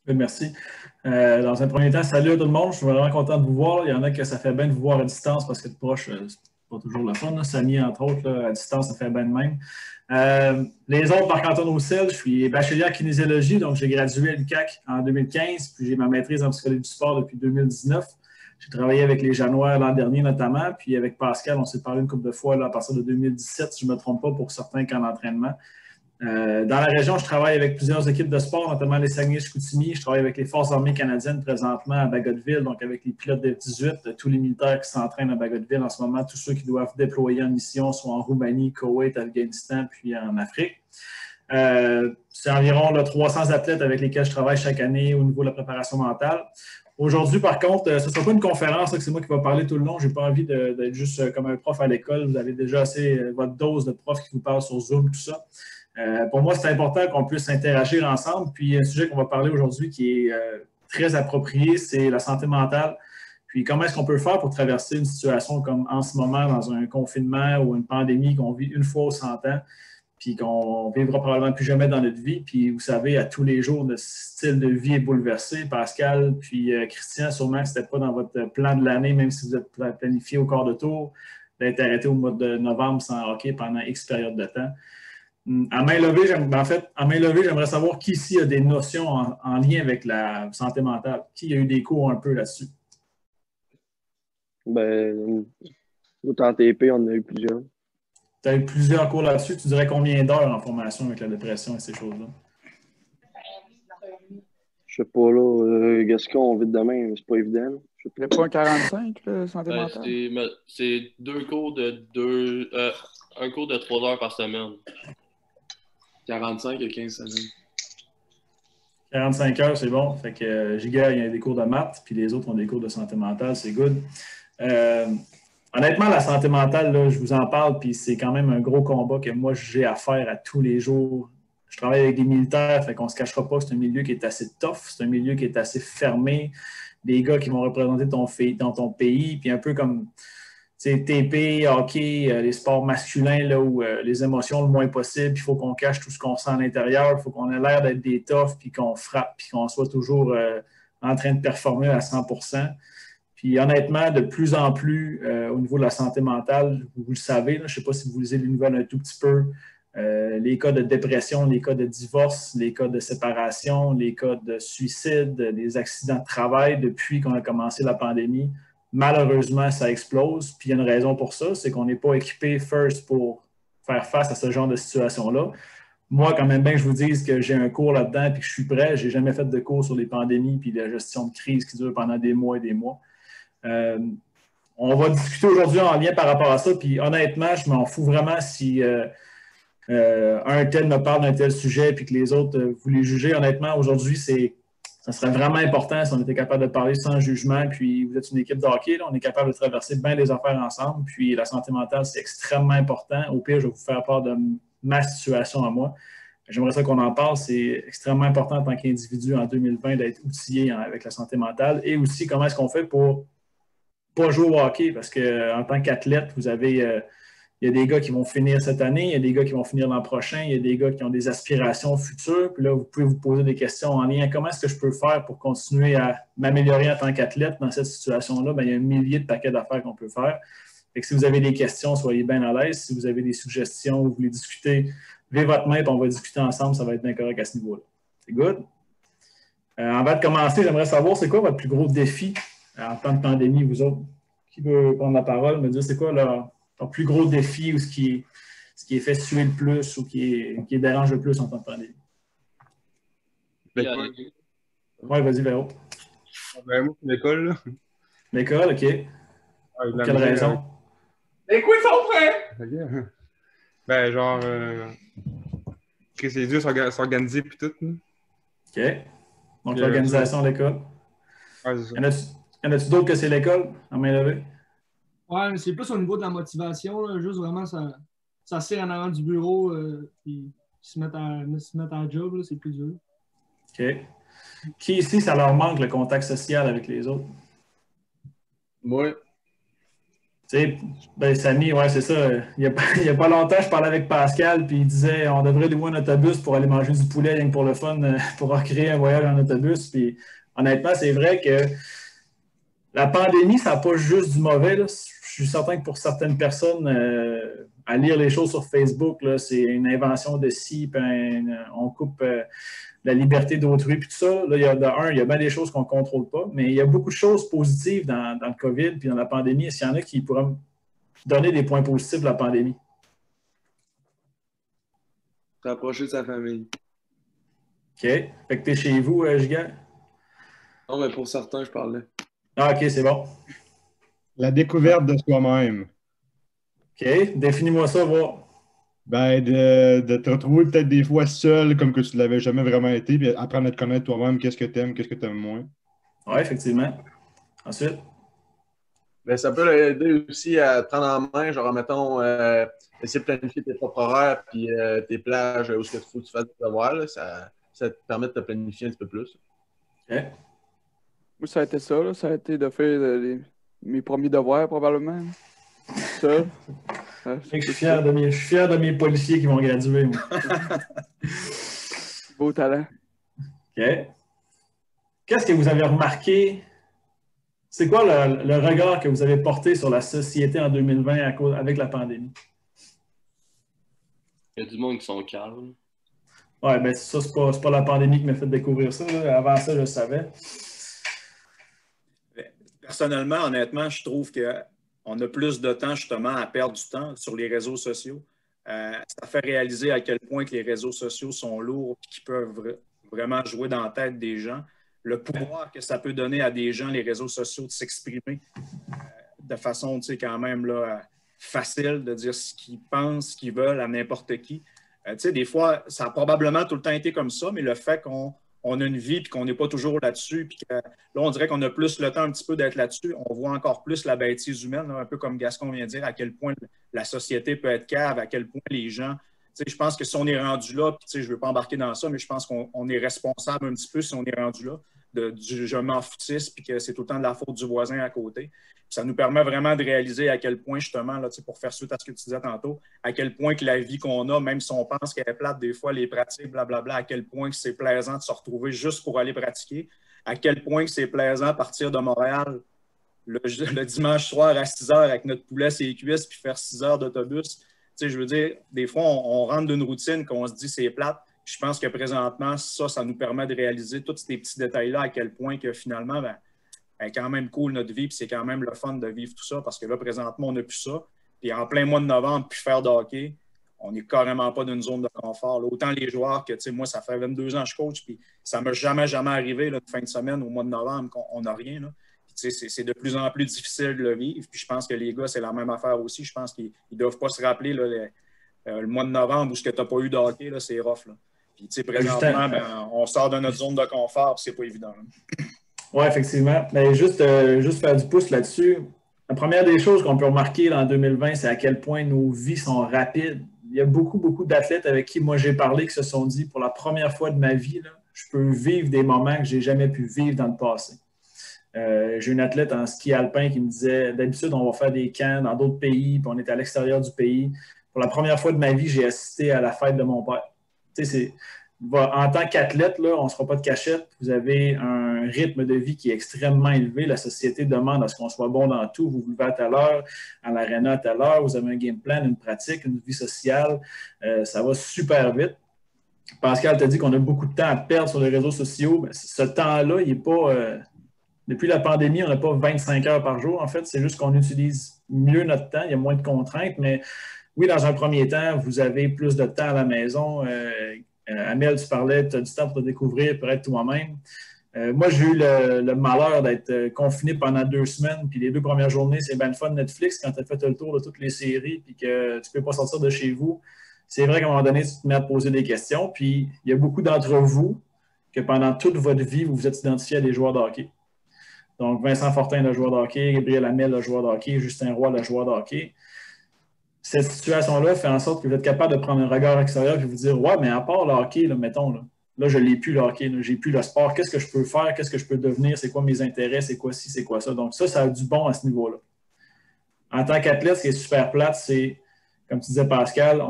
Oui, merci. Dans un premier temps, salut à tout le monde. Je suis vraiment content de vous voir. Il y en a que ça fait bien de vous voir à distance parce que de proche, c'est pas toujours le fun. Là. Samy, entre autres, là, à distance, ça fait bien de même. Les autres, Marc-Antoine Roussel, je suis bachelier en kinésiologie, donc j'ai gradué à l'UQAC en 2015, puis j'ai ma maîtrise en psychologie du sport depuis 2019. J'ai travaillé avec les Janois l'an dernier notamment, puis avec Pascal, on s'est parlé une couple de fois là, à partir de 2017, si je ne me trompe pas, pour certains camps d'entraînement. Dans la région, je travaille avec plusieurs équipes de sport, notamment les Saguenay-Chicoutimi. Je travaille avec les Forces armées canadiennes présentement à Bagotville, donc avec les pilotes de F-18, tous les militaires qui s'entraînent à Bagotville en ce moment, tous ceux qui doivent déployer en mission, soit en Roumanie, Koweït, Afghanistan, puis en Afrique. C'est environ 300 athlètes avec lesquels je travaille chaque année au niveau de la préparation mentale. Aujourd'hui, par contre, ce ne sera pas une conférence, que c'est moi qui vais parler tout le long. Je n'ai pas envie d'être juste comme un prof à l'école. Vous avez déjà assez votre dose de prof qui vous parle sur Zoom, tout ça. Pour moi, c'est important qu'on puisse interagir ensemble. Puis, un sujet qu'on va parler aujourd'hui qui est très approprié, c'est la santé mentale. Puis, comment est-ce qu'on peut faire pour traverser une situation comme en ce moment, dans un confinement ou une pandémie qu'on vit une fois aux 100 ans, puis qu'on ne vivra probablement plus jamais dans notre vie. Puis, vous savez, à tous les jours, notre style de vie est bouleversé. Pascal, puis Christian, sûrement que ce n'était pas dans votre plan de l'année, même si vous êtes planifié au quart de tour, d'être arrêté au mois de novembre sans hockey pendant X période de temps. À main levée, j'aimerais savoir qui ici a des notions en lien avec la santé mentale. Qui a eu des cours un peu là-dessus? Ben, autant TP, on en a eu plusieurs. Tu as eu plusieurs cours là-dessus. Tu dirais combien d'heures en formation avec la dépression et ces choses-là? Je sais pas, là, Gascon, vite demain, c'est pas évident. Il n'y a pas un 45, là, santé mentale? C'est un cours de 3 heures par semaine. 45 et 15 semaines. 45 heures, c'est bon. Fait que Giga, il y a des cours de maths, puis les autres ont des cours de santé mentale, c'est good. Honnêtement, la santé mentale, là, je vous en parle, puis c'est quand même un gros combat que moi, j'ai à faire à tous les jours. Je travaille avec des militaires, fait qu'on ne se cachera pas que c'est un milieu qui est assez tough, c'est un milieu qui est assez fermé. Des gars qui vont représenter dans ton pays, puis un peu comme TP, hockey, les sports masculins là, où les émotions le moins possible, il faut qu'on cache tout ce qu'on sent à l'intérieur, il faut qu'on ait l'air d'être des toughs, puis qu'on frappe, puis qu'on soit toujours en train de performer à 100%. Puis honnêtement, de plus en plus, au niveau de la santé mentale, vous le savez, là, je ne sais pas si vous lisez les nouvelles un tout petit peu, les cas de dépression, les cas de divorce, les cas de séparation, les cas de suicide, les accidents de travail depuis qu'on a commencé la pandémie. Malheureusement, ça explose. Puis il y a une raison pour ça, c'est qu'on n'est pas équipé first pour faire face à ce genre de situation-là. Moi, quand même bien que je vous dise que j'ai un cours là-dedans et que je suis prêt, je n'ai jamais fait de cours sur les pandémies et la gestion de crise qui dure pendant des mois et des mois. On va discuter aujourd'hui en lien par rapport à ça. Puis honnêtement, je m'en fous vraiment si un tel me parle d'un tel sujet et que les autres, vous les jugez. Honnêtement, aujourd'hui, ça serait vraiment important si on était capable de parler sans jugement. Puis vous êtes une équipe de hockey, là, on est capable de traverser bien des affaires ensemble. Puis la santé mentale, c'est extrêmement important. Au pire, je vais vous faire part de ma situation à moi. J'aimerais ça qu'on en parle. C'est extrêmement important en tant qu'individu en 2020 d'être outillé avec la santé mentale. Et aussi, comment est-ce qu'on fait pour pas jouer au hockey? Parce qu'en tant qu'athlète, vous avez... il y a des gars qui vont finir cette année, il y a des gars qui vont finir l'an prochain, il y a des gars qui ont des aspirations futures. Puis là, vous pouvez vous poser des questions en lien. Comment est-ce que je peux faire pour continuer à m'améliorer en tant qu'athlète dans cette situation-là? Bien, il y a un millier de paquets d'affaires qu'on peut faire. Fait que si vous avez des questions, soyez bien à l'aise. Si vous avez des suggestions, vous voulez discuter, levez votre main et on va discuter ensemble. Ça va être bien correct à ce niveau-là. C'est good? Avant de commencer, j'aimerais savoir, c'est quoi votre plus gros défi en temps de pandémie, vous autres? Qui veut prendre la parole, me dire c'est quoi ton plus gros défi ou ce qui est fait suer le plus ou qui dérange le plus en temps de pandémie? Oui, vas-y, Véro. Ben, moi, c'est l'école, là. L'école, OK. Pour quelle raison? Les coups sont prêts! Okay. Ben, genre, que c'est dur de s'organiser puis tout. Là. OK. Donc, l'organisation à l'école. Ouais, c'est ça. Y en a-tu d'autres que c'est l'école, en main levée? Ouais, mais c'est plus au niveau de la motivation, là, juste vraiment s'asseoir en avant du bureau puis se mettre à job, c'est plus dur. OK. Qui ici, ça leur manque le contact social avec les autres? Moi. Tu sais, ben, Samy, ouais, c'est ça. Il n'y a pas longtemps, je parlais avec Pascal, puis il disait on devrait louer un autobus pour aller manger du poulet, rien que pour le fun, pour recréer un voyage en autobus. Puis honnêtement, c'est vrai que la pandémie, ça n'a pas juste du mauvais. Là. Je suis certain que pour certaines personnes, à lire les choses sur Facebook, là, c'est une invention de ci, puis on coupe la liberté d'autrui, puis tout ça. Là, il y a bien des choses qu'on ne contrôle pas, mais il y a beaucoup de choses positives dans le COVID puis dans la pandémie. Est-ce qu'il y en a qui pourraient me donner des points positifs de la pandémie? Rapprocher de sa famille. OK. Fait que tu es chez vous, Giga? Non, mais pour certains, je parlais. Ah, OK, c'est bon. La découverte de soi-même. OK. Définis-moi ça, voir. Ben, de te retrouver peut-être des fois seul, comme que tu ne l'avais jamais vraiment été, puis apprendre à te connaître toi-même, qu'est-ce que tu aimes, qu'est-ce que tu aimes moins. Oui, effectivement. Ensuite? Ben, ça peut l'aider aussi à te prendre en main, genre, mettons, essayer de planifier tes propres horaires, puis tes plages, où est-ce qu'il faut que tu fasses des devoirs, là, ça te permet de te planifier un petit peu plus. OK. Moi, ça a été ça, là. Ça a été de faire mes premiers devoirs, probablement. Ça. Je suis fier de mes policiers qui vont graduer. Moi. Beau talent. OK. Qu'est-ce que vous avez remarqué? C'est quoi le regard que vous avez porté sur la société en 2020 avec la pandémie? Il y a du monde qui sont calmes. Oui, bien ça, c'est pas la pandémie qui m'a fait découvrir ça. Là. Avant ça, je le savais. Personnellement, honnêtement, je trouve qu'on a plus de temps justement à perdre du temps sur les réseaux sociaux. Ça fait réaliser à quel point que les réseaux sociaux sont lourds et qu'ils peuvent vraiment jouer dans la tête des gens. Le pouvoir que ça peut donner à des gens, les réseaux sociaux, de s'exprimer de façon, tu sais, quand même là, facile, de dire ce qu'ils pensent, ce qu'ils veulent à n'importe qui. Tu sais, des fois, ça a probablement tout le temps été comme ça, mais le fait qu'on a une vie et qu'on n'est pas toujours là-dessus, puis que là, on dirait qu'on a plus le temps un petit peu d'être là-dessus, on voit encore plus la bêtise humaine, là, un peu comme Gascon vient de dire, à quel point la société peut être cave, à quel point les gens... Tu sais, je pense que si on est rendu là, puis tu sais, je ne veux pas embarquer dans ça, mais je pense qu'on est responsable un petit peu si on est rendu là, du je m'en foutisse, puis que c'est tout le temps de la faute du voisin à côté. Puis ça nous permet vraiment de réaliser à quel point, justement, là, pour faire suite à ce que tu disais tantôt, à quel point que la vie qu'on a, même si on pense qu'elle est plate, des fois, les pratiques, blablabla, à quel point que c'est plaisant de se retrouver juste pour aller pratiquer, à quel point que c'est plaisant partir de Montréal le dimanche soir à 6 heures avec notre poulet sur les cuisses puis faire 6 heures d'autobus. Tu sais, je veux dire, des fois, on rentre d'une routine qu'on se dit c'est plate. Je pense que présentement, ça nous permet de réaliser tous ces petits détails-là, à quel point que finalement, ben, est quand même cool notre vie, puis c'est quand même le fun de vivre tout ça, parce que là, présentement, on n'a plus ça. Puis en plein mois de novembre, puis faire de hockey, on n'est carrément pas dans une zone de confort. Là. Autant les joueurs que, tu sais, moi, ça fait 22 ans que je coach, puis ça ne m'est jamais arrivé, là, une fin de semaine, au mois de novembre, qu'on n'a rien. Là. Puis, tu sais, c'est de plus en plus difficile de le vivre. Puis je pense que les gars, c'est la même affaire aussi. Je pense qu'ils ne doivent pas se rappeler là, le mois de novembre où ce que tu n'as pas eu de hockey, là, c'est rough. Là. Puis, tu sais, présentement, ben, on sort de notre zone de confort, puis c'est pas évident. Oui, effectivement. Mais juste faire du pouce là-dessus. La première des choses qu'on peut remarquer là, en 2020, c'est à quel point nos vies sont rapides. Il y a beaucoup d'athlètes avec qui moi j'ai parlé qui se sont dit pour la première fois de ma vie, là, je peux vivre des moments que je n'ai jamais pu vivre dans le passé. J'ai une athlète en ski alpin qui me disait d'habitude, on va faire des camps dans d'autres pays, puis on est à l'extérieur du pays. Pour la première fois de ma vie, j'ai assisté à la fête de mon père. Tu sais, en tant qu'athlète, là, on ne se fera pas de cachette. Vous avez un rythme de vie qui est extrêmement élevé. La société demande à ce qu'on soit bon dans tout. Vous vous levez à telle heure, à l'aréna à telle heure, vous avez un game plan, une pratique, une vie sociale. Ça va super vite. Pascal t'a dit qu'on a beaucoup de temps à perdre sur les réseaux sociaux. Bien, ce temps-là, il n'est pas... depuis la pandémie, on n'a pas 25 heures par jour. En fait, c'est juste qu'on utilise mieux notre temps. Il y a moins de contraintes. Mais oui, dans un premier temps, vous avez plus de temps à la maison. Amel, tu parlais, tu as du temps pour te découvrir, pour être toi-même. Moi, j'ai eu le malheur d'être confiné pendant 2 semaines, puis les 2 premières journées, c'est bien le fun Netflix quand tu as fait le tour de toutes les séries, puis que tu ne peux pas sortir de chez vous. C'est vrai qu'à un moment donné, tu te mets à te poser des questions, puis il y a beaucoup d'entre vous que pendant toute votre vie, vous vous êtes identifiés à des joueurs de hockey. Donc, Vincent Fortin, le joueur de hockey, Gabriel Amel, le joueur de hockey, Justin Roy, le joueur de hockey. Cette situation-là fait en sorte que vous êtes capable de prendre un regard extérieur et vous dire « Ouais, mais à part le hockey, là, mettons, là je n'ai plus le hockey, je n'ai plus le sport. Qu'est-ce que je peux faire? Qu'est-ce que je peux devenir? C'est quoi mes intérêts? C'est quoi ci? C'est quoi ça? » Donc ça a du bon à ce niveau-là. en tant qu'athlète, ce qui est super plate, c'est, comme tu disais, Pascal,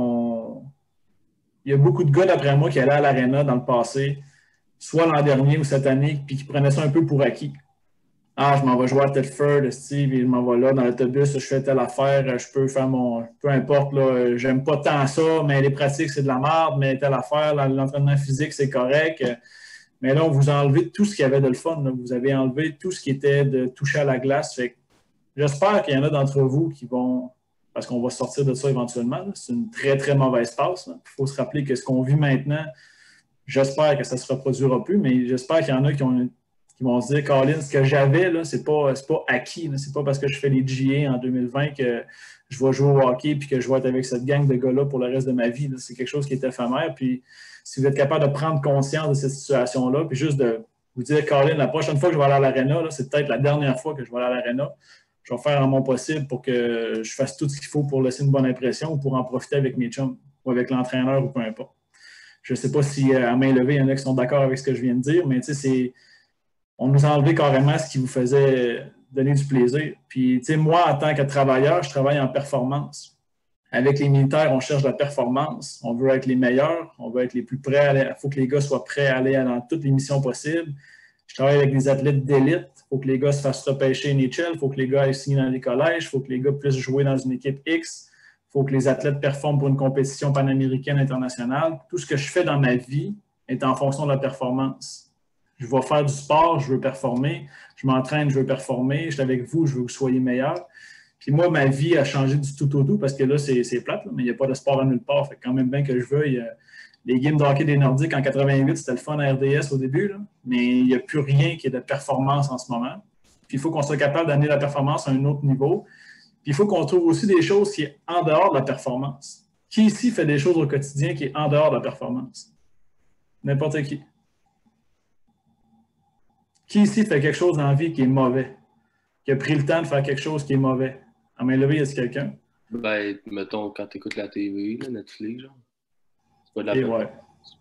il y a beaucoup de gars, d'après moi, qui allaient à l'aréna dans le passé, soit l'an dernier ou cette année, puis qui prenaient ça un peu pour acquis. Ah, je m'en vais jouer à Tedford, Steve, et je m'en vais là dans l'autobus, je fais telle affaire, je peux faire mon. Peu importe, là, j'aime pas tant ça, mais les pratiques, c'est de la merde, mais telle affaire, l'entraînement physique, c'est correct. Mais là, on vous a enlevé tout ce qu'il y avait de le fun. Là. Vous avez enlevé tout ce qui était de toucher à la glace. Fait que j'espère qu'il y en a d'entre vous qui vont. Parce qu'on va sortir de ça éventuellement. Là. C'est une très, très mauvaise passe. Il faut se rappeler que ce qu'on vit maintenant, j'espère que ça ne se reproduira plus, mais j'espère qu'il y en a qui vont se dire, Colin, ce que j'avais, là, c'est pas acquis. Ce n'est pas parce que je fais les GA en 2020 que je vais jouer au hockey et que je vais être avec cette gang de gars-là pour le reste de ma vie. Là. C'est quelque chose qui est éphémère. Puis si vous êtes capable de prendre conscience de cette situation-là, puis juste de vous dire, Colin, la prochaine fois que je vais aller à l'aréna, c'est peut-être la dernière fois que je vais aller à l'aréna. Je vais faire en mon possible pour que je fasse tout ce qu'il faut pour laisser une bonne impression ou pour en profiter avec mes chums ou avec l'entraîneur ou peu importe. Je ne sais pas si à main levée, il y en a qui sont d'accord avec ce que je viens de dire, mais on nous a enlevé carrément ce qui vous faisait donner du plaisir. Puis, moi, en tant que travailleur, je travaille en performance. Avec les militaires, on cherche la performance. On veut être les meilleurs. On veut être les plus prêts. Il faut que les gars soient prêts à aller dans toutes les missions possibles. Je travaille avec des athlètes d'élite. Il faut que les gars se fassent repêcher NHL. Il faut que les gars aillent signer dans les collèges. Il faut que les gars puissent jouer dans une équipe X. Il faut que les athlètes performent pour une compétition panaméricaine internationale. Tout ce que je fais dans ma vie est en fonction de la performance. Je vais faire du sport, je veux performer. Je m'entraîne, je veux performer. Je suis avec vous, je veux que vous soyez meilleurs. Puis moi, ma vie a changé du tout au tout parce que là, c'est plate, là, mais il n'y a pas de sport à nulle part. Fait que quand même bien que je veuille. Les games de hockey des Nordiques en 88, c'était le fun à RDS au début, là, mais il n'y a plus rien qui est de performance en ce moment. Puis il faut qu'on soit capable d'amener la performance à un autre niveau. Puis il faut qu'on trouve aussi des choses qui sont en dehors de la performance. Qui ici fait des choses au quotidien qui est en dehors de la performance? N'importe qui. Qui ici fait quelque chose dans la vie qui est mauvais? Qui a pris le temps de faire quelque chose qui est mauvais? À main levée, est-ce quelqu'un? Ben, mettons, quand tu écoutes la TV, là, Netflix, genre. C'est pas de la ouais.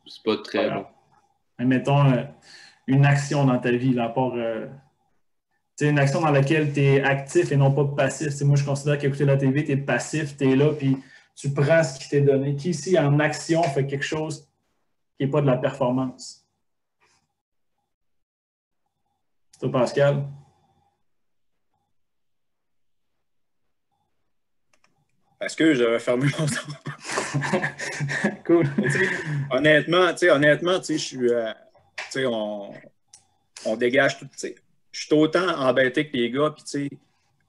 C'est pas très bon. Mais mettons une action dans ta vie, là, à part. Une action dans laquelle tu es actif et non pas passif. T'sais, moi, je considère qu'écouter la TV, tu es passif, tu es là, puis tu prends ce qui t'est donné. Qui ici, en action, fait quelque chose qui n'est pas de la performance? C'est toi, Pascal? Parce que j'avais fermé mon temps. Cool. Honnêtement, je suis. On dégage tout. Je suis autant embêté que les gars, puis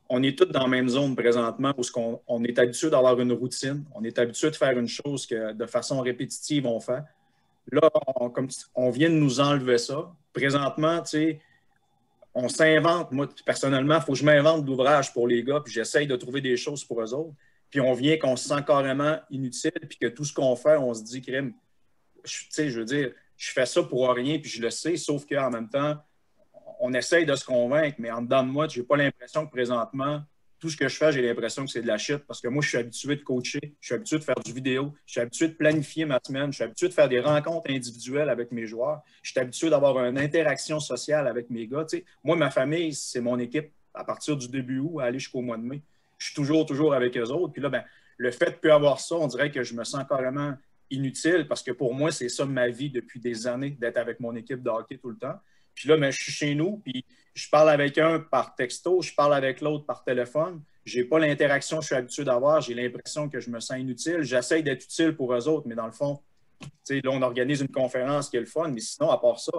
on est tous dans la même zone présentement où on est habitué d'avoir une routine, on est habitué de faire une chose que de façon répétitive on fait. Là, on vient de nous enlever ça. Présentement, on s'invente. Moi, personnellement, il faut que je m'invente de l'ouvrage pour les gars, puis j'essaye de trouver des choses pour eux autres. Puis on vient qu'on se sent carrément inutile, puis que tout ce qu'on fait, on se dit, crime, je veux dire, je fais ça pour rien, puis je le sais, sauf qu'en même temps, on essaye de se convaincre, mais en dedans de moi, je n'ai pas l'impression que présentement, tout ce que je fais, j'ai l'impression que c'est de la shit, parce que moi, je suis habitué de coacher, je suis habitué de faire du vidéo, je suis habitué de planifier ma semaine, je suis habitué de faire des rencontres individuelles avec mes joueurs, je suis habitué d'avoir une interaction sociale avec mes gars. Moi, ma famille, c'est mon équipe à partir du début août à aller jusqu'au mois de mai. Je suis toujours avec eux autres. Puis là, le fait de ne plus avoir ça, on dirait que je me sens carrément inutile parce que pour moi, c'est ça ma vie depuis des années, d'être avec mon équipe de hockey tout le temps. Puis là, je suis chez nous, puis je parle avec un par texto, je parle avec l'autre par téléphone. Je n'ai pas l'interaction que je suis habitué d'avoir. J'ai l'impression que je me sens inutile. J'essaye d'être utile pour eux autres, mais dans le fond, là, on organise une conférence qui est le fun, mais sinon, à part ça,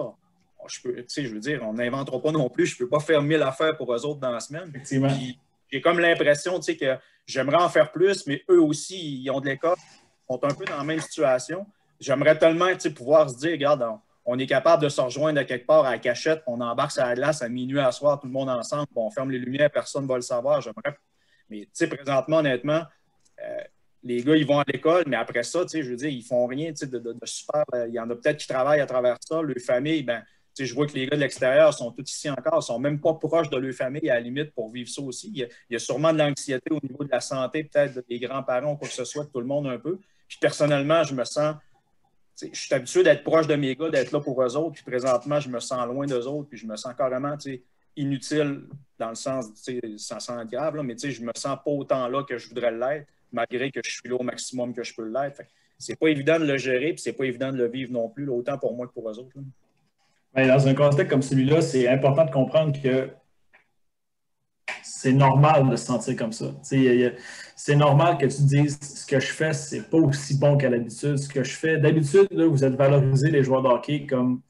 je veux dire, on n'inventera pas non plus. Je ne peux pas faire 1000 affaires pour eux autres dans la semaine. Effectivement. Puis, j'ai comme l'impression que j'aimerais en faire plus, mais eux aussi, ils ont de l'école, ils sont un peu dans la même situation. J'aimerais tellement pouvoir se dire, regarde, on est capable de se rejoindre à quelque part à la cachette, on embarque sur la glace à minuit à soir, tout le monde ensemble, on ferme les lumières, personne ne va le savoir. J'aimerais. Mais présentement, honnêtement, les gars, ils vont à l'école, mais après ça, je veux dire, ils font rien de super. Il y en a peut-être qui travaillent à travers ça. Leur famille, je vois que les gars de l'extérieur sont tous ici encore, ne sont même pas proches de leur famille à la limite pour vivre ça aussi. Il y a sûrement de l'anxiété au niveau de la santé, peut-être des grands-parents ou quoi que ce soit, de tout le monde un peu. Puis personnellement, je me sens, je suis habitué d'être proche de mes gars, d'être là pour eux autres, puis présentement, je me sens loin d'eux autres, puis je me sens carrément inutile dans le sens, tu sais, sans être grave, là, mais tu sais, je me sens pas autant là que je voudrais l'être, malgré que je suis là au maximum que je peux l'être. C'est pas évident de le gérer, puis c'est pas évident de le vivre non plus, là, autant pour moi que pour eux autres. Dans un contexte comme celui-là, c'est important de comprendre que c'est normal de se sentir comme ça. C'est normal que tu te dises ce que je fais, c'est pas aussi bon qu'à l'habitude. Ce que je fais, d'habitude, vous êtes valorisés, les joueurs de hockey, comme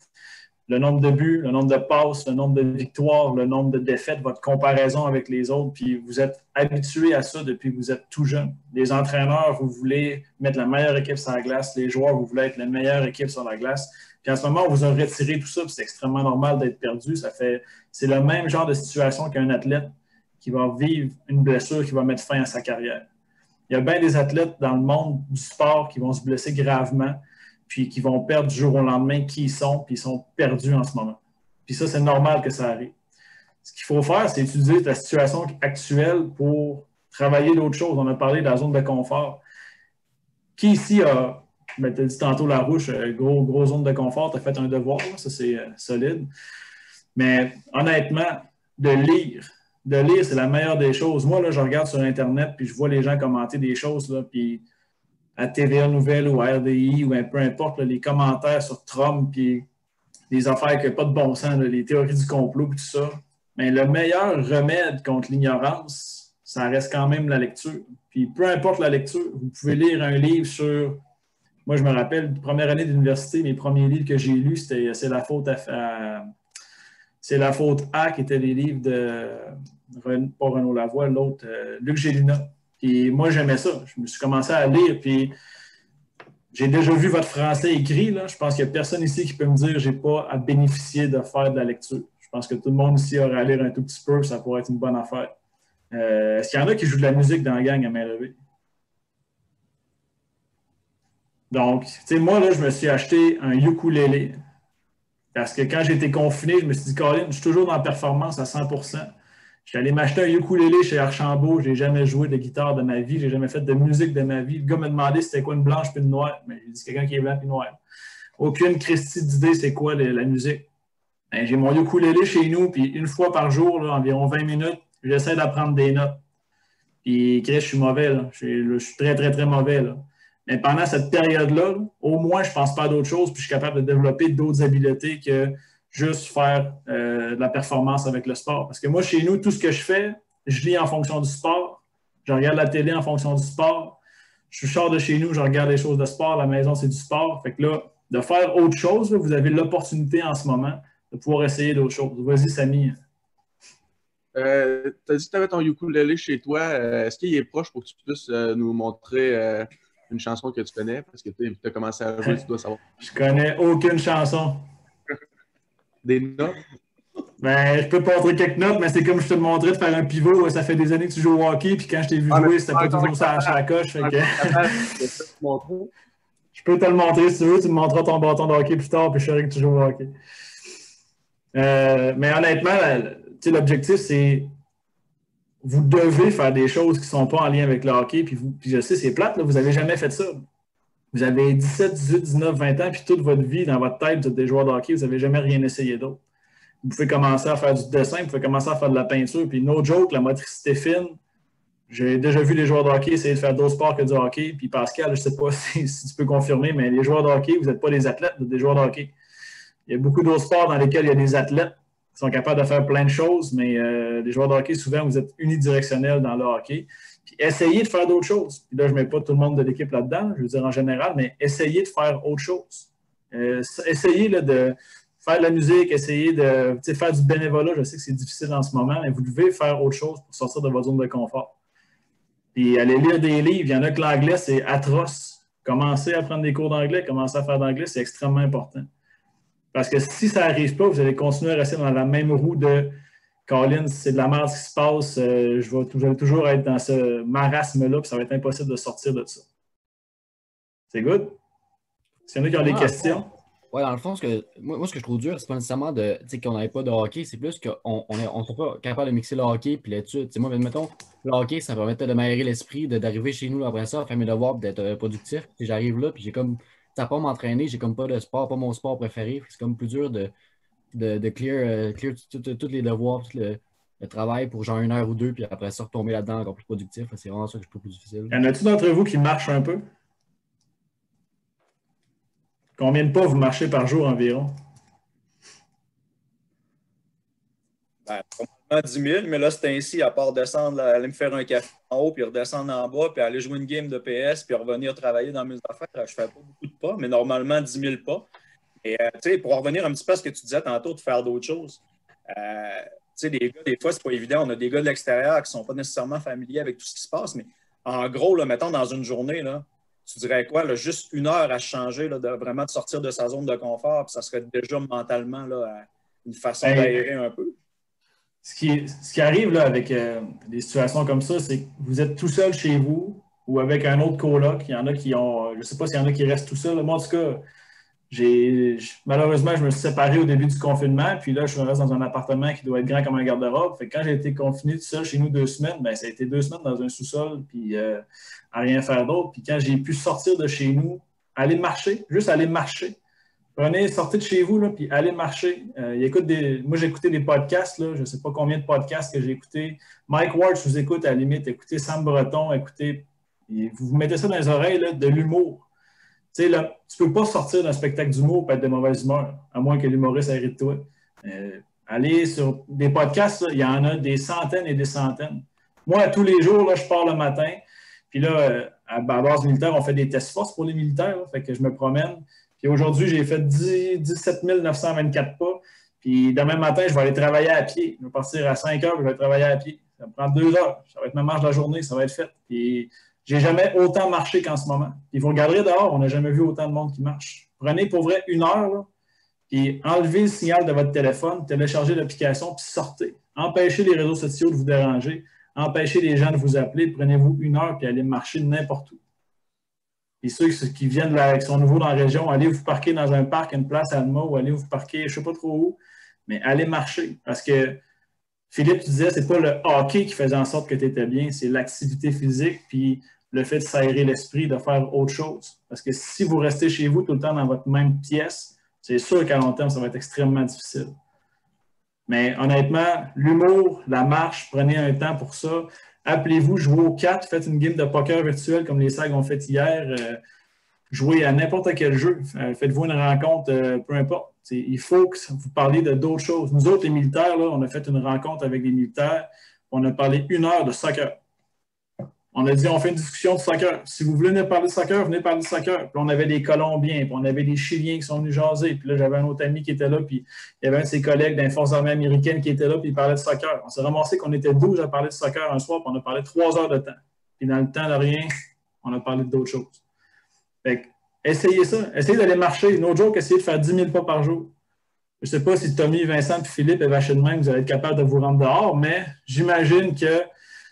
le nombre de buts, le nombre de passes, le nombre de victoires, le nombre de défaites, votre comparaison avec les autres, puis vous êtes habitués à ça depuis que vous êtes tout jeune. Les entraîneurs, vous voulez mettre la meilleure équipe sur la glace, les joueurs, vous voulez être la meilleure équipe sur la glace. Puis en ce moment, on vous a retiré tout ça, puis c'est extrêmement normal d'être perdu. C'est le même genre de situation qu'un athlète qui va vivre une blessure qui va mettre fin à sa carrière. Il y a bien des athlètes dans le monde du sport qui vont se blesser gravement, puis qui vont perdre du jour au lendemain qui ils sont, puis ils sont perdus en ce moment. Puis ça, c'est normal que ça arrive. Ce qu'il faut faire, c'est utiliser la situation actuelle pour travailler d'autres choses. On a parlé de la zone de confort. Qui ici a, tu as dit tantôt Larouche, gros zone de confort, tu as fait un devoir, ça c'est solide. Mais honnêtement, de lire, c'est la meilleure des choses. Moi, là, je regarde sur Internet, puis je vois les gens commenter des choses, là, puis à TVA Nouvelles ou à RDI ou peu importe, là, les commentaires sur Trump, puis les affaires qui n'ont pas de bon sens, là, les théories du complot, puis tout ça. Mais le meilleur remède contre l'ignorance, ça reste quand même la lecture. Puis peu importe la lecture, vous pouvez lire un livre sur... Moi, je me rappelle, première année d'université, mes premiers livres que j'ai lus, c'était C'est la faute à qui étaient les livres de... pas Renaud Lavoie, l'autre, Luc Gélina. Puis moi, j'aimais ça. Je me suis commencé à lire, puis j'ai déjà vu votre français écrit. Là. Je pense qu'il n'y a personne ici qui peut me dire que je n'ai pas à bénéficier de faire de la lecture. Je pense que tout le monde ici aurait à lire un tout petit peu, ça pourrait être une bonne affaire. Est-ce qu'il y en a qui jouent de la musique dans la gang à main levée? Donc, tu sais, moi, là, je me suis acheté un ukulélé. Parce que quand j'ai été confiné, je me suis dit, Colin, je suis toujours dans la performance à 100%. Je suis allé m'acheter un ukulélé chez Archambault. Je n'ai jamais joué de guitare de ma vie. Je n'ai jamais fait de musique de ma vie. Le gars m'a demandé c'était quoi une blanche puis une noire. Mais j'ai dit quelqu'un qui est blanc puis noir. Aucune Christie d'idée c'est quoi la musique. Ben, j'ai mon ukulélé chez nous, puis une fois par jour, là, environ 20 minutes, j'essaie d'apprendre des notes. Puis, Chris, je suis mauvais. Là. Je suis très, très, très mauvais. Là. Mais pendant cette période-là, au moins, je ne pense pas à d'autres choses, puis je suis capable de développer d'autres habiletés que juste faire de la performance avec le sport. Parce que moi, chez nous, tout ce que je fais, je lis en fonction du sport, je regarde la télé en fonction du sport, je sors de chez nous, je regarde les choses de sport, la maison, c'est du sport. Fait que là, de faire autre chose, là, vous avez l'opportunité en ce moment de pouvoir essayer d'autres choses. Vas-y, Samy. Tu as dit que tu avais ton ukulélé chez toi. Est-ce qu'il est proche pour que tu puisses nous montrer une chanson que tu connais? Parce que tu as commencé à jouer, tu dois savoir. Je connais aucune chanson. Des notes? Ben, je peux te montrer quelques notes, mais c'est comme je te montrais de faire un pivot. Ça fait des années que tu joues au hockey, puis quand je t'ai vu jouer, c'était pas toujours ça à la coche. Fait que... Je peux te le montrer si tu veux. Tu me montreras ton bâton de hockey plus tard, puis je saurai que tu joues au hockey. Mais honnêtement, l'objectif, c'est vous devez faire des choses qui ne sont pas en lien avec le hockey. Puis je sais, c'est plate, là, vous n'avez jamais fait ça. Vous avez 17, 18, 19, 20 ans, puis toute votre vie, dans votre tête, vous êtes des joueurs de hockey, vous n'avez jamais rien essayé d'autre. Vous pouvez commencer à faire du dessin, vous pouvez commencer à faire de la peinture, puis no joke, la motricité fine. J'ai déjà vu les joueurs de hockey essayer de faire d'autres sports que du hockey. Puis Pascal, je ne sais pas si tu peux confirmer, mais les joueurs de hockey, vous n'êtes pas des athlètes, vous êtes des joueurs de hockey. Il y a beaucoup d'autres sports dans lesquels il y a des athlètes qui sont capables de faire plein de choses, mais les joueurs de hockey, souvent, vous êtes unidirectionnels dans le hockey. Puis essayez de faire d'autres choses. Puis là, je ne mets pas tout le monde de l'équipe là-dedans, je veux dire en général, mais essayez de faire autre chose. Essayez là, de faire de la musique, essayez de faire du bénévolat. Je sais que c'est difficile en ce moment, mais vous devez faire autre chose pour sortir de votre zone de confort. Puis aller lire des livres, il y en a que l'anglais, c'est atroce. Commencez à prendre des cours d'anglais, commencez à faire d'anglais, c'est extrêmement important. Parce que si ça n'arrive pas, vous allez continuer à rester dans la même roue de Colin, c'est de la merde ce qui se passe, je vais toujours être dans ce marasme-là, puis ça va être impossible de sortir de ça. C'est good? S'il y en a qui ont des questions? Oui, dans le fond, moi, ce que je trouve dur, c'est pas nécessairement qu'on n'avait pas de hockey, c'est plus qu'on n'est pas capable de mixer le hockey puis l'étude. Moi, mettons, le hockey, ça permettait de m'aérer l'esprit, d'arriver chez nous après ça, faire mes devoirs, d'être productif. Puis j'arrive là, puis j'ai comme, ça pas m'entraîner, j'ai comme pas de sport, pas mon sport préféré. C'est comme plus dur de de clear tous les devoirs, tout le travail pour genre 1 heure ou 2, puis après ça, retomber là-dedans encore plus productif. C'est vraiment ça que je trouve plus difficile. Y en a-t-il d'entre vous qui marchent un peu? Combien de pas vous marchez par jour environ? Ben, probablement 10 000, mais là, c'est ainsi, à part descendre, aller me faire un café en haut, puis redescendre en bas, puis aller jouer une game de PS, puis revenir travailler dans mes affaires. Je fais pas beaucoup de pas, mais normalement 10 000 pas. Et tu sais, pour revenir un petit peu à ce que tu disais tantôt, de faire d'autres choses, tu sais, les gars, des fois, c'est pas évident. On a des gars de l'extérieur qui sont pas nécessairement familiers avec tout ce qui se passe, mais en gros, là, mettons, dans une journée, là, tu dirais quoi, là, juste 1 heure à changer, là, vraiment de sortir de sa zone de confort, puis ça serait déjà mentalement là, une façon d'aérer un peu. Ce qui arrive là, avec des situations comme ça, c'est que vous êtes tout seul chez vous ou avec un autre coloc. Il y en a qui ont, je ne sais pas s'il y en a qui restent tout seuls. Moi, en tout cas, malheureusement, je me suis séparé au début du confinement, puis là, je reste dans un appartement qui doit être grand comme un garde-robe. Fait que quand j'ai été confiné tout seul chez nous 2 semaines, ben, ça a été 2 semaines dans un sous-sol, puis à rien faire d'autre. Puis quand j'ai pu sortir de chez nous, aller marcher, juste aller marcher. Sortez de chez vous, là, puis allez marcher. Moi, j'ai écouté des podcasts, là, je ne sais pas combien de podcasts que j'ai écoutés. Mike Ward, je vous écoute à la limite. Écoutez Sam Breton, écoutez. Vous mettez ça dans les oreilles, là, de l'humour. Tu sais, là, tu ne peux pas sortir d'un spectacle d'humour et être de mauvaise humeur, à moins que l'humoriste hérite de toi. Allez sur des podcasts, là, il y en a des centaines et des centaines. Moi, tous les jours, là, je pars le matin. Puis là, à base militaire, on fait des tests force pour les militaires. Là, fait que je me promène. Puis aujourd'hui, j'ai fait 17 924 pas. Puis demain matin, je vais aller travailler à pied. Je vais partir à 5 heures, je vais travailler à pied. Ça me prend 2 heures. Ça va être ma marche de la journée, ça va être fait. Puis j'ai jamais autant marché qu'en ce moment. Puis vous regarderez dehors, on n'a jamais vu autant de monde qui marche. Prenez pour vrai 1 heure, là, puis enlevez le signal de votre téléphone, téléchargez l'application, puis sortez. Empêchez les réseaux sociaux de vous déranger. Empêchez les gens de vous appeler. Prenez-vous 1 heure, puis allez marcher n'importe où. Et ceux qui viennent qui sont nouveaux dans la région, allez vous parquer dans un parc, une place à Alma, ou allez vous parquer, je ne sais pas trop où, mais allez marcher. Parce que, Philippe, tu disais, c'est pas le hockey qui faisait en sorte que tu étais bien, c'est l'activité physique, puis le fait de s'aérer l'esprit, de faire autre chose. Parce que si vous restez chez vous tout le temps dans votre même pièce, c'est sûr qu'à long terme, ça va être extrêmement difficile. Mais honnêtement, l'humour, la marche, prenez un temps pour ça. Appelez-vous, jouez aux cartes, faites une game de poker virtuel comme les SAG ont fait hier. Jouez à n'importe quel jeu. Faites-vous une rencontre, peu importe. Il faut que vous parliez de d'autres choses. Nous autres, les militaires, là, on a fait une rencontre avec les militaires. On a parlé 1 heure de soccer. On a dit, on fait une discussion de soccer. Si vous voulez venir parler de soccer, venez parler de soccer. Puis on avait des Colombiens, puis on avait des Chiliens qui sont venus jaser. Puis là, j'avais un autre ami qui était là, puis il y avait un de ses collègues dans les forces armées américaines qui était là, puis il parlait de soccer. On s'est ramassé qu'on était 12 à parler de soccer un soir, puis on a parlé 3 heures de temps. Puis dans le temps de rien, on a parlé d'autres choses. Fait que, essayez ça. Essayez d'aller marcher. No joke, essayez de faire 10 000 pas par jour. Je ne sais pas si Tommy, Vincent et Philippe et vaché de même, vous allez être capable de vous rendre dehors, mais j'imagine que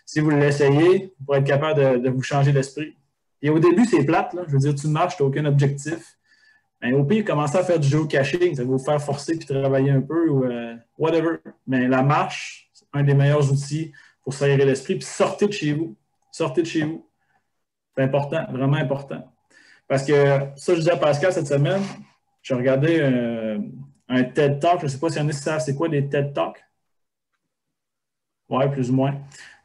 si vous l'essayez, vous pourrez être capable de vous changer d'esprit. Et au début, c'est plate. Là. Je veux dire, tu marches, tu n'as aucun objectif. Mais au pire, commencez à faire du géocaching. Ça va vous faire forcer puis travailler un peu ou whatever. Mais la marche, c'est un des meilleurs outils pour s'aérer l'esprit. Puis sortez de chez vous. Sortez de chez vous. C'est important, vraiment important. Parce que ça, je disais à Pascal cette semaine, j'ai regardé un TED Talk. Je ne sais pas s'il y en a qui savent c'est quoi des TED Talks. Oui, plus ou moins.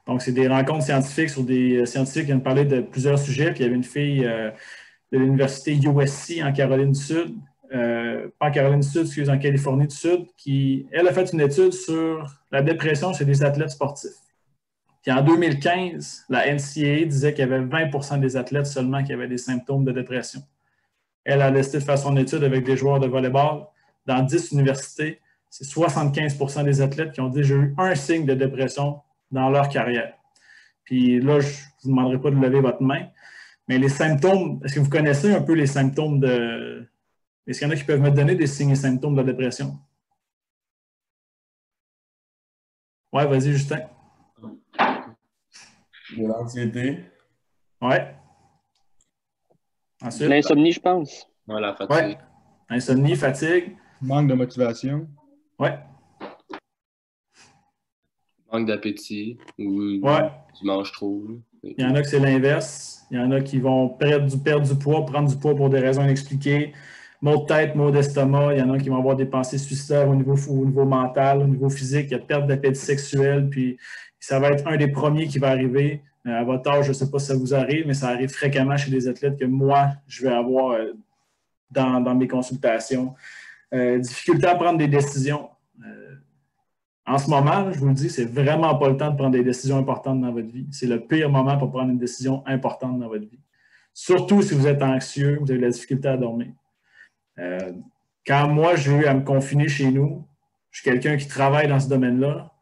Donc, c'est des rencontres scientifiques sur des scientifiques qui viennent parler de plusieurs sujets. Puis, il y avait une fille de l'université USC en Caroline du Sud, pas en Caroline du Sud, excusez, en Californie du Sud, qui, elle, a fait une étude sur la dépression chez les athlètes sportifs. Puis, en 2015, la NCAA disait qu'il y avait 20% des athlètes seulement qui avaient des symptômes de dépression. Elle a décidé de faire son étude avec des joueurs de volleyball. Dans 10 universités, c'est 75% des athlètes qui ont déjà eu un signe de dépression dans leur carrière. Puis là, je ne vous demanderai pas de lever votre main, mais les symptômes, est-ce que vous connaissez un peu les symptômes de... Est-ce qu'il y en a qui peuvent me donner des signes et symptômes de dépression? Ouais, vas-y, Justin. De l'anxiété. Ouais. Ensuite? L'insomnie, je pense. Ouais, la fatigue. Ouais. Insomnie, fatigue. Manque de motivation. Ouais. Manque d'appétit ou Ouais. tu manges trop. Il y en a que c'est l'inverse. Il y en a qui vont perdre du poids, prendre du poids pour des raisons inexpliquées. maux de tête, maux d'estomac. Il y en a qui vont avoir des pensées suicidaires au niveau mental, au niveau physique. Il y a perte d'appétit sexuel. Puis ça va être un des premiers qui va arriver. À votre âge, je ne sais pas si ça vous arrive, mais ça arrive fréquemment chez des athlètes que moi, je vais avoir dans mes consultations. Difficulté à prendre des décisions. En ce moment, je vous le dis, c'est vraiment pas le temps de prendre des décisions importantes dans votre vie. C'est le pire moment pour prendre une décision importante dans votre vie. Surtout si vous êtes anxieux, vous avez de la difficulté à dormir. Quand moi, j'ai eu à me confiner chez nous, je suis quelqu'un qui travaille dans ce domaine-là.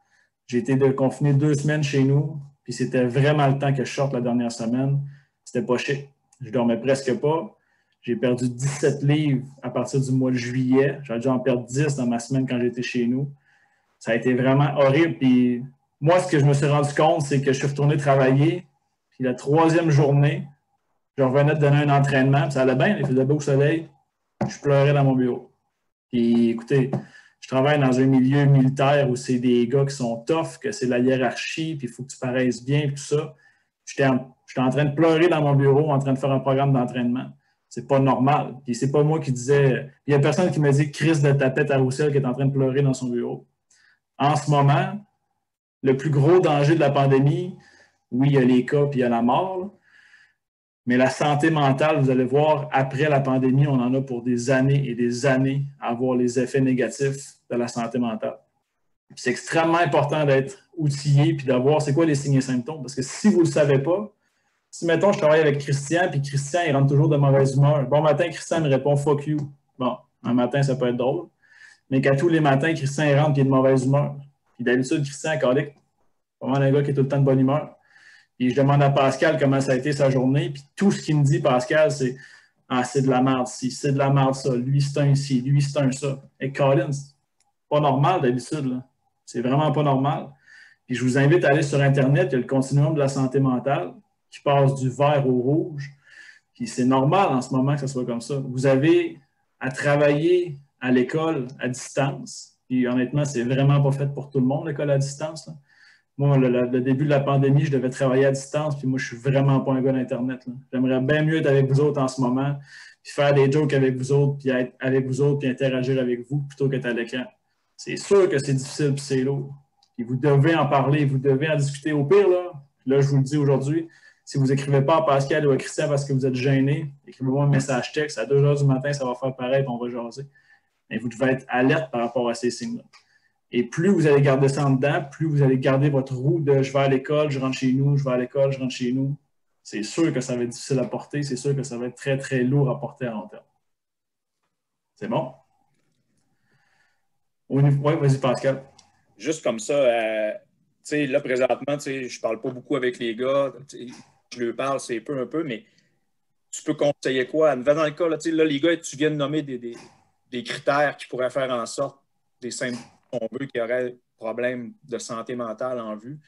J'ai été confiné 2 semaines chez nous, puis c'était vraiment le temps que je sorte la dernière semaine. C'était pas chic. Je dormais presque pas. J'ai perdu 17 livres à partir du mois de juillet. J'aurais dû en perdre 10 dans ma semaine quand j'étais chez nous. Ça a été vraiment horrible. Puis moi, ce que je me suis rendu compte, c'est que je suis retourné travailler. Puis la 3e journée, je revenais de donner un entraînement. Puis ça allait bien, il faisait beau soleil. Je pleurais dans mon bureau. Puis écoutez, je travaille dans un milieu militaire où c'est des gars qui sont tough, que c'est la hiérarchie, puis il faut que tu paraisses bien, tout ça. J'étais en train de pleurer dans mon bureau, en train de faire un programme d'entraînement. C'est pas normal. Puis c'est pas moi qui disais... Il y a personne qui m'a dit Chris de tapette à Roussel qui est en train de pleurer dans son bureau. En ce moment, le plus gros danger de la pandémie, oui, il y a les cas puis il y a la mort, là, mais la santé mentale, vous allez voir, après la pandémie, on en a pour des années et des années à voir les effets négatifs de la santé mentale. C'est extrêmement important d'être outillé puis d'avoir c'est quoi les signes et symptômes. Parce que si vous ne le savez pas, si, mettons, je travaille avec Christian, puis Christian, il rentre toujours de mauvaise humeur. Bon matin, Christian me répond « fuck you ». Bon, un matin, ça peut être drôle. Mais qu'à tous les matins, Christian il rentre et il est de mauvaise humeur. Puis d'habitude, Christian, calique, vraiment un gars qui est tout le temps de bonne humeur. Puis je demande à Pascal comment ça a été sa journée. Puis tout ce qu'il me dit, Pascal, c'est « ah, c'est de la merde ci, c'est de la merde ça, lui c'est un ci, lui c'est un ça ». Et Colin, c'est pas normal d'habitude, là. C'est vraiment pas normal. Puis je vous invite à aller sur Internet, il y a le continuum de la santé mentale qui passe du vert au rouge. Puis c'est normal en ce moment que ça soit comme ça. Vous avez à travailler à l'école à distance. Puis honnêtement, c'est vraiment pas fait pour tout le monde, l'école à distance, là. Moi, le début de la pandémie, je devais travailler à distance, puis moi, je suis vraiment pas un gars d'Internet. J'aimerais bien mieux être avec vous autres en ce moment, puis faire des jokes avec vous autres, puis être avec vous autres, puis interagir avec vous, plutôt qu'être à l'écran. C'est sûr que c'est difficile, puis c'est lourd. Puis vous devez en parler, vous devez en discuter. Au pire, là je vous le dis aujourd'hui, si vous n'écrivez pas à Pascal ou à Christian parce que vous êtes gêné, écrivez-moi un message texte. À 2 h du matin, ça va faire pareil, puis on va jaser. Mais vous devez être alerte par rapport à ces signes-là. Et plus vous allez garder ça en dedans, plus vous allez garder votre roue de « je vais à l'école, je rentre chez nous, je vais à l'école, je rentre chez nous ». C'est sûr que ça va être difficile à porter. C'est sûr que ça va être très, très lourd à porter à long terme. C'est bon? Oui, vas-y, Pascal. Juste comme ça, tu sais, là, présentement, tu sais, je ne parle pas beaucoup avec les gars. Je leur parle, c'est un peu, mais tu peux conseiller quoi? Dans le cas, là, tu sais, là, les gars, tu viens de nommer des critères qui pourraient faire en sorte des symptômes qu'on veut qui auraient problème de santé mentale en vue.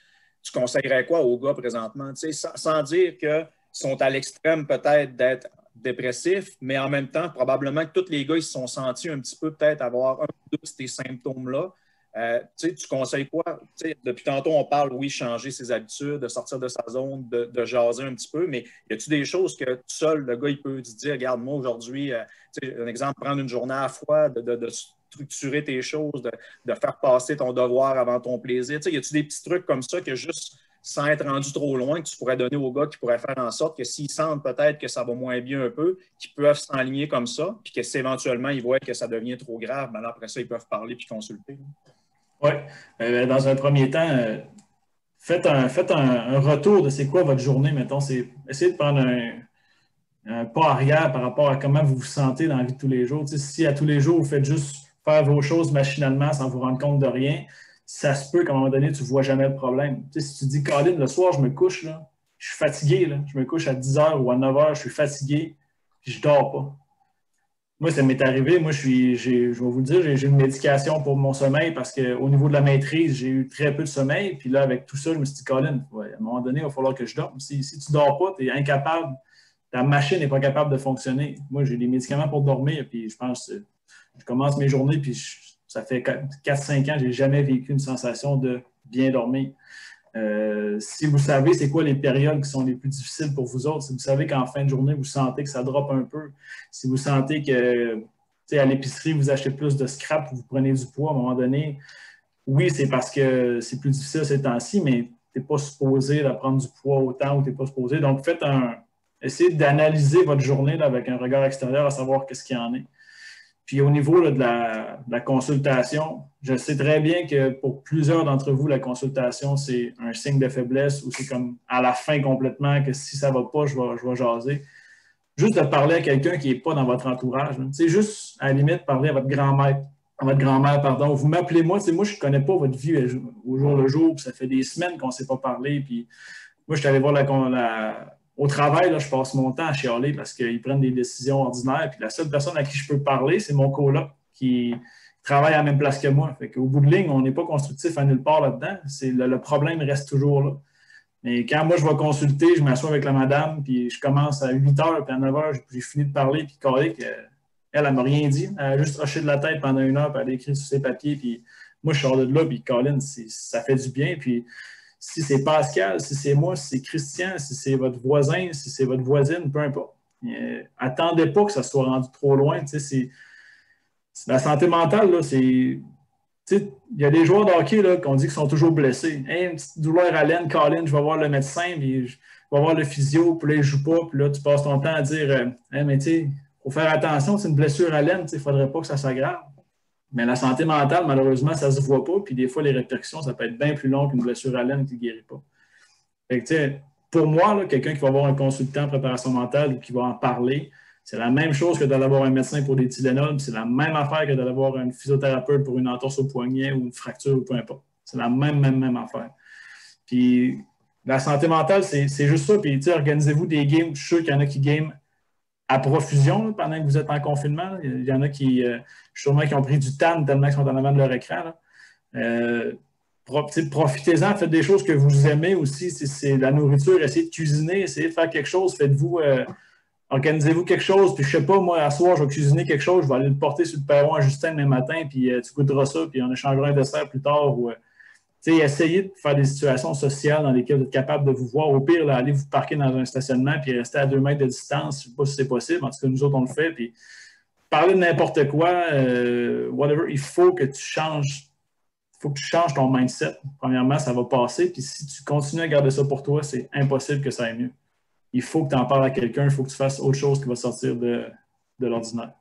Tu conseillerais quoi aux gars présentement? Tu sais, sans dire qu'ils sont à l'extrême peut-être d'être dépressifs, mais en même temps, probablement que tous les gars ils se sont sentis un petit peu peut-être avoir un peu de ces symptômes-là. Tu conseilles quoi? Depuis tantôt, on parle, oui, changer ses habitudes, de sortir de sa zone, de jaser un petit peu, mais y a-tu des choses que tout seul, le gars, il peut se dire, regarde, moi, aujourd'hui, un exemple, prendre une journée à la fois, de structurer tes choses, de faire passer ton devoir avant ton plaisir. Y a-tu des petits trucs comme ça que juste sans être rendu trop loin, que tu pourrais donner aux gars qui pourraient faire en sorte que s'ils sentent peut-être que ça va moins bien un peu, qu'ils peuvent s'enligner comme ça, puis que si éventuellement ils voient que ça devient trop grave, ben après ça, ils peuvent parler puis consulter. Oui. Dans un premier temps, faites un retour de c'est quoi votre journée, mettons. Essayez de prendre un pas arrière par rapport à comment vous vous sentez dans la vie de tous les jours. Si à tous les jours, vous faites juste faire vos choses machinalement sans vous rendre compte de rien, ça se peut qu'à un moment donné, tu ne vois jamais le problème. Si tu dis, Colin, le soir, je me couche, là, je suis fatigué, là, je me couche à 10 h ou à 9 h, je suis fatigué, puis je ne dors pas. Moi, ça m'est arrivé. Moi, je vais vous le dire, j'ai une médication pour mon sommeil parce qu'au niveau de la maîtrise, j'ai eu très peu de sommeil. Puis là, avec tout ça, je me suis dit, Colin, à un moment donné, il va falloir que je dorme. Si tu ne dors pas, tu es incapable, ta machine n'est pas capable de fonctionner. Moi, j'ai des médicaments pour dormir, puis je pense que je commence mes journées, puis ça fait 4-5 ans, je n'ai jamais vécu une sensation de bien dormir. Si vous savez c'est quoi les périodes qui sont les plus difficiles pour vous autres, si vous savez qu'en fin de journée, vous sentez que ça drop un peu, si vous sentez que à l'épicerie, vous achetez plus de scrap, vous prenez du poids à un moment donné. Oui, c'est parce que c'est plus difficile ces temps-ci, mais tu n'es pas supposé de prendre du poids autant ou tu n'es pas supposé. Donc, essayez d'analyser votre journée là, avec un regard extérieur à savoir qu'est-ce qu'il y en est. Puis au niveau là, de la consultation, je sais très bien que pour plusieurs d'entre vous, la consultation, c'est un signe de faiblesse ou c'est comme à la fin complètement que si ça ne va pas, je vais jaser. Juste de parler à quelqu'un qui n'est pas dans votre entourage. C'est juste, à la limite, parler à votre grand-mère. Vous m'appelez moi, moi, je ne connais pas votre vie au jour le jour, puis ça fait des semaines qu'on ne s'est pas parlé. Puis moi, je suis allé voir au travail, là, je passe mon temps à chialer parce qu'ils prennent des décisions ordinaires. Puis la seule personne à qui je peux parler, c'est mon coloc qui travaille à la même place que moi. Fait qu'au bout de ligne, on n'est pas constructif à nulle part là-dedans. Le problème reste toujours là. Mais quand moi, je vais consulter, je m'assois avec la madame, puis je commence à 8 h, puis à 9 h, j'ai fini de parler, puis carré elle ne m'a rien dit. Elle a juste hoché de la tête pendant 1 heure, puis elle a écrit sur ses papiers, puis moi, je sors de là, puis Colin, ça fait du bien. Puis si c'est Pascal, si c'est moi, si c'est Christian, si c'est votre voisin, si c'est votre voisine, peu importe. Attendez pas que ça soit rendu trop loin. La santé mentale, là, il y a des joueurs de hockey qu'on dit qu'ils sont toujours blessés. Hey, une petite douleur à l'aine, Colin, je vais voir le médecin, puis je vais voir le physio, puis là, il ne joue pas, puis là, tu passes ton temps à dire hey, mais tu sais, il faut faire attention, c'est une blessure à l'aine, il ne faudrait pas que ça s'aggrave. Mais la santé mentale, malheureusement, ça ne se voit pas. Puis des fois, les répercussions, ça peut être bien plus long qu'une blessure à l'aine qui ne guérit pas. Fait que, pour moi, là, quelqu'un qui va avoir un consultant en préparation mentale ou qui va en parler, c'est la même chose que d'aller voir un médecin pour des Tylenol. C'est la même affaire que d'aller voir un physiothérapeute pour une entorse au poignet ou une fracture ou peu importe. C'est la même affaire. Puis la santé mentale, c'est juste ça. Puis organisez-vous des games. Je suis sûr qu'il y en a qui game à profusion là, pendant que vous êtes en confinement. Il y en a qui, sûrement, qui ont pris du tan tellement qu'ils sont en avant de leur écran. Profitez-en, faites des choses que vous aimez aussi. Si c'est la nourriture, essayez de cuisiner, essayez de faire quelque chose. Organisez-vous quelque chose. Puis je sais pas, moi, à soir, je vais cuisiner quelque chose, je vais aller le porter sur le perron à Justin demain matin, puis tu goûteras ça, puis on échangera un dessert plus tard. Essayez de faire des situations sociales dans lesquelles vous êtes capable de vous voir. Au pire, là, allez vous parquer dans un stationnement puis rester à 2 mètres de distance. Je ne sais pas si c'est possible. En tout cas, nous autres, on le fait. Puis, parler de n'importe quoi, whatever, il faut que tu changes. Il faut que tu changes ton mindset. Premièrement, ça va passer. Puis si tu continues à garder ça pour toi, c'est impossible que ça aille mieux. Il faut que tu en parles à quelqu'un. Il faut que tu fasses autre chose qui va sortir de l'ordinaire.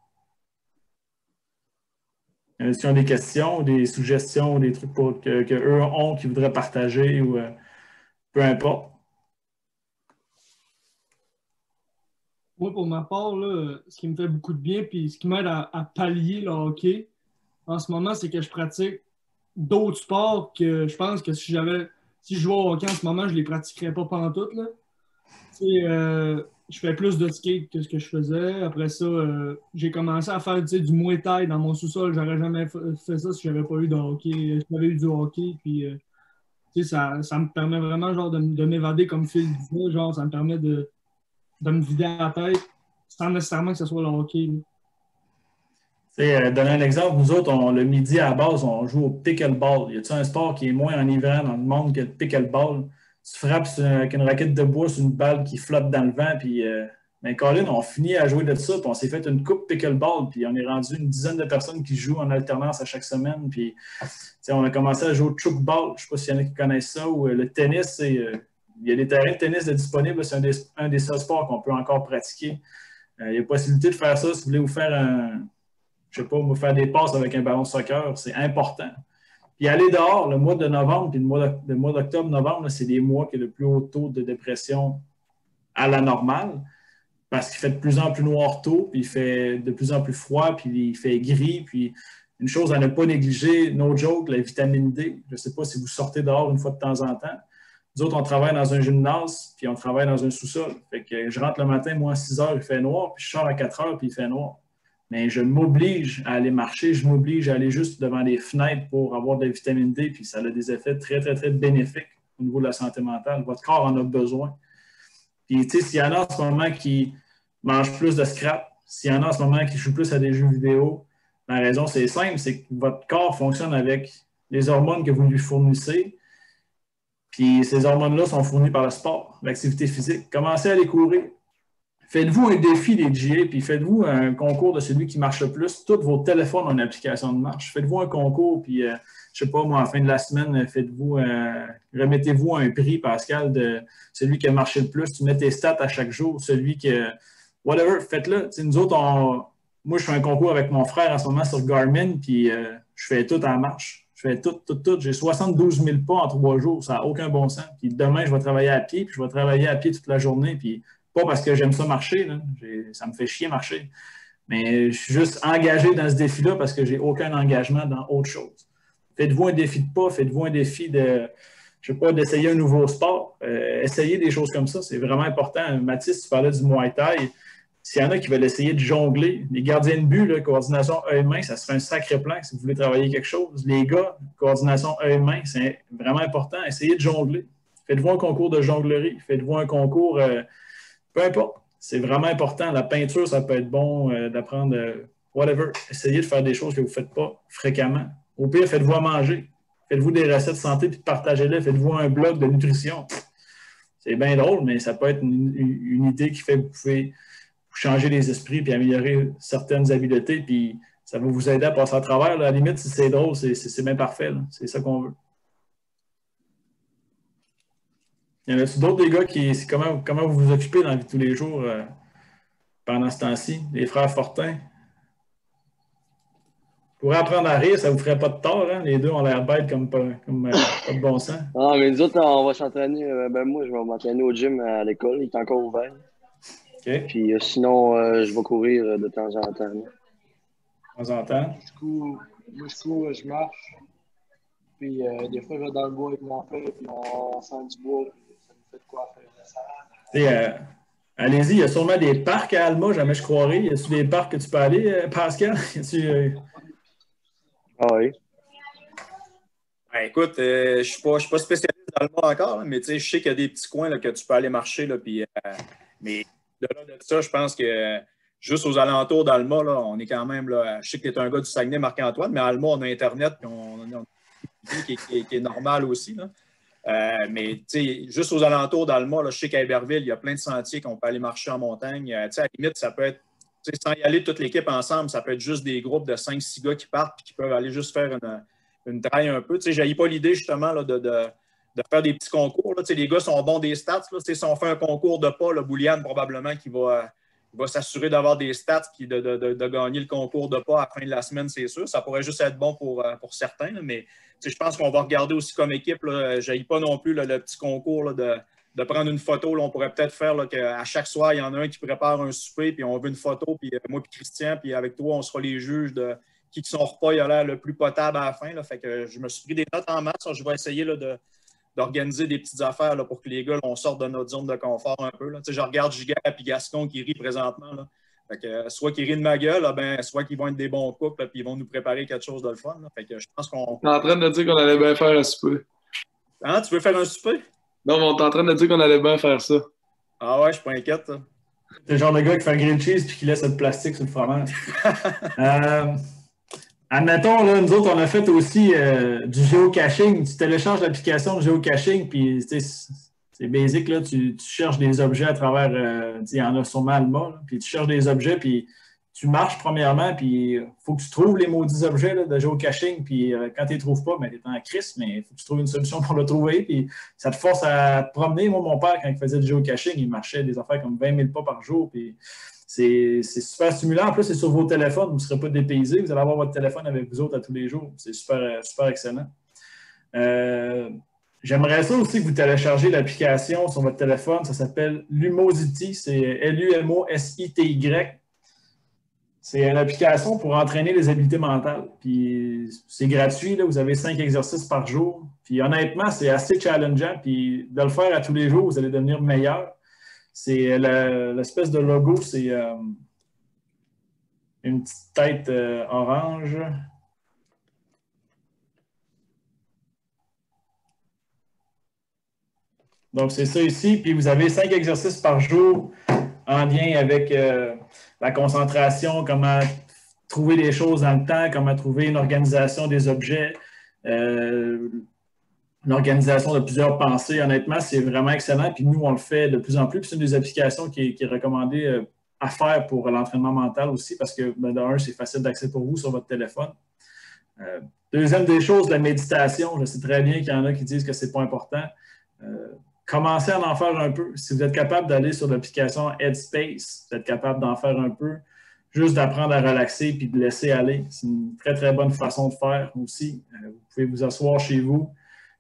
Est-ce qu'ils ont des questions, des suggestions, des trucs qu'eux ont, qu'ils voudraient partager ou peu importe? Moi, pour ma part, là, ce qui me fait beaucoup de bien puis ce qui m'aide à pallier le hockey en ce moment, c'est que je pratique d'autres sports que je pense que si je jouais au hockey en ce moment, je ne les pratiquerais pas pantoute. Je fais plus de skate que ce que je faisais. Après ça, j'ai commencé à faire du Muay Thai dans mon sous-sol. J'aurais jamais fait ça si je n'avais pas eu de hockey. Si j'avais eu du hockey, puis ça me permet vraiment genre, de m'évader comme Phil disait. Genre, ça me permet de me vider la tête sans nécessairement que ce soit le hockey. Donner un exemple, nous autres, le midi à la base, on joue au pickleball. Y a-t-il un sport qui est moins enivrant dans le monde que le pickleball? Tu frappes avec une raquette de bois sur une balle qui flotte dans le vent. Puis, Colin, on finit à jouer de ça. Puis on s'est fait une coupe pickleball. Puis on est rendu une dizaine de personnes qui jouent en alternance à chaque semaine. Puis on a commencé à jouer au chukball. Je ne sais pas s'il y en a qui connaissent ça. Ou le tennis, il y a des terrains de tennis disponibles. C'est un des seuls sports qu'on peut encore pratiquer. Il y a possibilité de faire ça si vous voulez vous faire faire des passes avec un ballon de soccer. C'est important. Puis aller dehors, le mois de novembre, puis le mois d'octobre-novembre, c'est des mois qui ont le plus haut taux de dépression à la normale, parce qu'il fait de plus en plus noir tôt, puis il fait de plus en plus froid, puis il fait gris. Puis une chose à ne pas négliger, no joke, la vitamine D. Je ne sais pas si vous sortez dehors une fois de temps en temps. Nous autres, on travaille dans un gymnase, puis on travaille dans un sous-sol. Fait que je rentre le matin, moi, à 6 h, il fait noir, puis je sors à 4 h, puis il fait noir. Mais je m'oblige à aller marcher, je m'oblige à aller juste devant les fenêtres pour avoir de la vitamine D, puis ça a des effets très, très, très bénéfiques au niveau de la santé mentale. Votre corps en a besoin. Puis, tu sais, s'il y en a en ce moment qui mangent plus de scrap, s'il y en a en ce moment qui jouent plus à des jeux vidéo, la raison, c'est simple, c'est que votre corps fonctionne avec les hormones que vous lui fournissez, puis ces hormones-là sont fournies par le sport, l'activité physique. Commencez à aller courir. Faites-vous un défi des GA, puis faites-vous un concours de celui qui marche le plus. Tous vos téléphones ont une application de marche. Faites-vous un concours, puis je sais pas, moi, à la fin de la semaine, remettez-vous un prix, Pascal, de celui qui a marché le plus. Tu mets tes stats à chaque jour, celui que. Whatever, faites-le. Nous autres, moi, je fais un concours avec mon frère en ce moment sur Garmin, puis je fais tout en marche. Je fais tout. J'ai 72 000 pas en 3 jours. Ça n'a aucun bon sens. Puis demain, je vais travailler à pied, puis je vais travailler à pied toute la journée, puis pas parce que j'aime ça marcher. Là. Ça me fait chier marcher. Mais je suis juste engagé dans ce défi-là parce que j'ai aucun engagement dans autre chose. Faites-vous un défi de pas, faites-vous un défi de, je sais pas, d'essayer un nouveau sport. Essayez des choses comme ça, c'est vraiment important. Mathis, tu parlais du Muay Thai. S'il y en a qui veulent essayer de jongler, les gardiens de but, là, coordination œil-main, ça serait un sacré plan si vous voulez travailler quelque chose. Les gars, coordination œil-main, c'est vraiment important. Essayez de jongler. Faites-vous un concours de jonglerie, faites-vous un concours, peu importe. C'est vraiment important. La peinture, ça peut être bon d'apprendre whatever. Essayez de faire des choses que vous ne faites pas fréquemment. Au pire, faites-vous à manger. Faites-vous des recettes de santé puis partagez-les. Faites-vous un blog de nutrition. C'est bien drôle, mais ça peut être une idée qui fait que vous pouvez changer les esprits puis améliorer certaines habiletés. Puis ça va vous aider à passer à travers. Là. À la limite, si c'est drôle, c'est bien parfait. Là. C'est ça qu'on veut. Il y en a d'autres des gars qui. Comment vous vous occupez dans la vie de tous les jours pendant ce temps-ci? Les frères Fortin. Pour apprendre à rire, ça ne vous ferait pas de tort, hein? Les deux ont l'air bêtes comme pas de bon sens. Ah, mais nous autres, on va s'entraîner. Moi, je vais m'entraîner au gym à l'école. Il est encore ouvert. OK. Puis sinon, je vais courir de temps en temps. De temps en temps. Je marche. Puis des fois, je vais dans le bois avec mon frère. Puis on sent du bois. Puis ça nous fait de quoi faire. Allez-y, il y a sûrement des parcs à Alma, jamais je croirais. Y a-t-il des parcs que tu peux aller, Pascal? Ah oui. Ben, écoute, je suis pas spécialiste dans le monde encore, là, mais je sais qu'il y a des petits coins là, que tu peux aller marcher. Là, puis, mais de là de ça, je pense que juste aux alentours d'Alma, là, on est quand même là. Je sais que tu es un gars du Saguenay, Marc-Antoine, mais à Alma, on a Internet puis on a une vie qui est normale aussi. Là. Mais juste aux alentours d'Alma, je sais qu'à Héberville, il y a plein de sentiers qu'on peut aller marcher en montagne. À la limite, ça peut être. Sans y aller toute l'équipe ensemble, ça peut être juste des groupes de 5-6 gars qui partent et qui peuvent aller juste faire une trail un peu. Je n'ai pas l'idée justement là, de faire des petits concours. Là. Les gars sont bons des stats. Là. Si on fait un concours de pas, Bouliane probablement qui va s'assurer d'avoir des stats et de gagner le concours de pas à la fin de la semaine, c'est sûr. Ça pourrait juste être bon pour certains. Là, mais je pense qu'on va regarder aussi comme équipe. Je n'ai pas non plus le petit concours là, de prendre une photo. Là, on pourrait peut-être faire là, qu'à chaque soir, il y en a un qui prépare un souper, puis on veut une photo, puis moi et Christian, puis avec toi, on sera les juges de qui son repas il a l'air le plus potable à la fin. Là. Fait que je me suis pris des notes en masse. Je vais essayer là, d'organiser des petites affaires là, pour que les gars, là, on sorte de notre zone de confort un peu. Là. Je regarde Giga et Gaston qui rit présentement. Là. Fait que, soit qu'ils rient de ma gueule, là, soit qu'ils vont être des bons couples, puis ils vont nous préparer quelque chose de le fun. Là. Fait que je pense qu'on. On est en train de dire qu'on allait bien faire un souper. Hein, tu veux faire un souper? Non, mais on est en train de dire qu'on allait bien faire ça. Ah ouais, je suis pas inquiète. C'est le genre de gars qui fait un grilled cheese puis qui laisse le plastique sur le fromage. Admettons, là, nous autres, on a fait aussi du géocaching. Tu télécharges l'application de géocaching, puis c'est basique, là, tu cherches des objets à travers, il y en a sûrement Alma, puis tu cherches des objets, puis tu marches premièrement, puis il faut que tu trouves les maudits objets là, de géocaching, puis quand tu ne les trouves pas, tu es en crise, mais il faut que tu trouves une solution pour le trouver, puis ça te force à te promener. Moi, mon père, quand il faisait du géocaching, il marchait des affaires comme 20 000 pas par jour, puis c'est super stimulant. En plus, c'est sur vos téléphones, vous ne serez pas dépaysés, vous allez avoir votre téléphone avec vous autres à tous les jours. C'est super, super excellent. J'aimerais ça aussi que vous téléchargez l'application sur votre téléphone, ça s'appelle Lumosity, c'est Lumosity. C'est une application pour entraîner les habiletés mentales. Puis c'est gratuit, là, vous avez 5 exercices par jour. Puis honnêtement, c'est assez challengeant. Puis de le faire à tous les jours, vous allez devenir meilleur. C'est l'espèce de logo, c'est une petite tête orange. Donc c'est ça ici. Puis vous avez 5 exercices par jour en lien avec la concentration, comment trouver les choses dans le temps, comment trouver une organisation des objets. l'organisation de plusieurs pensées. Honnêtement, c'est vraiment excellent. Puis nous, on le fait de plus en plus. Puis c'est une des applications qui est recommandée à faire pour l'entraînement mental aussi, parce que d'un, c'est facile d'accès pour vous sur votre téléphone. Deuxième des choses, la méditation. Je sais très bien qu'il y en a qui disent que ce n'est pas important. Commencez à en faire un peu. Si vous êtes capable d'aller sur l'application Headspace, vous êtes capable d'en faire un peu, juste d'apprendre à relaxer puis de laisser aller. C'est une très, très bonne façon de faire aussi. Vous pouvez vous asseoir chez vous,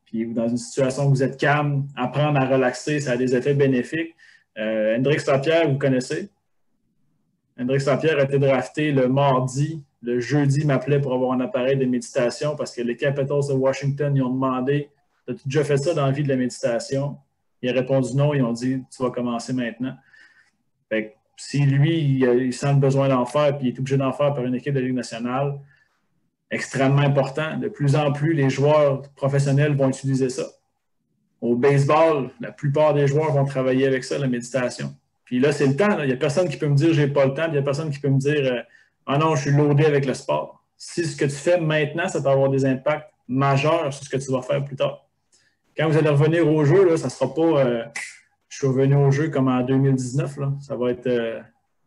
puis dans une situation où vous êtes calme, apprendre à relaxer, ça a des effets bénéfiques. Hendrix Lapierre, vous connaissez? Hendrix Lapierre a été drafté le mardi. Le jeudi, il m'appelait pour avoir un appareil de méditation parce que les Capitals de Washington, ils ont demandé « As-tu déjà fait ça dans la vie de la méditation? » Il a répondu non. Ils ont dit « Tu vas commencer maintenant. » Fait que, si lui, il sent le besoin d'en faire puis il est obligé d'en faire par une équipe de Ligue nationale, extrêmement important. De plus en plus, les joueurs professionnels vont utiliser ça. Au baseball, la plupart des joueurs vont travailler avec ça, la méditation. Puis là, c'est le temps. Là. Il n'y a personne qui peut me dire « j'ai pas le temps », puis il n'y a personne qui peut me dire « ah non, je suis loadé avec le sport ». Si ce que tu fais maintenant, ça peut avoir des impacts majeurs sur ce que tu vas faire plus tard. Quand vous allez revenir au jeu, là, ça ne sera pas je suis revenu au jeu comme en 2019. Là. Ça va être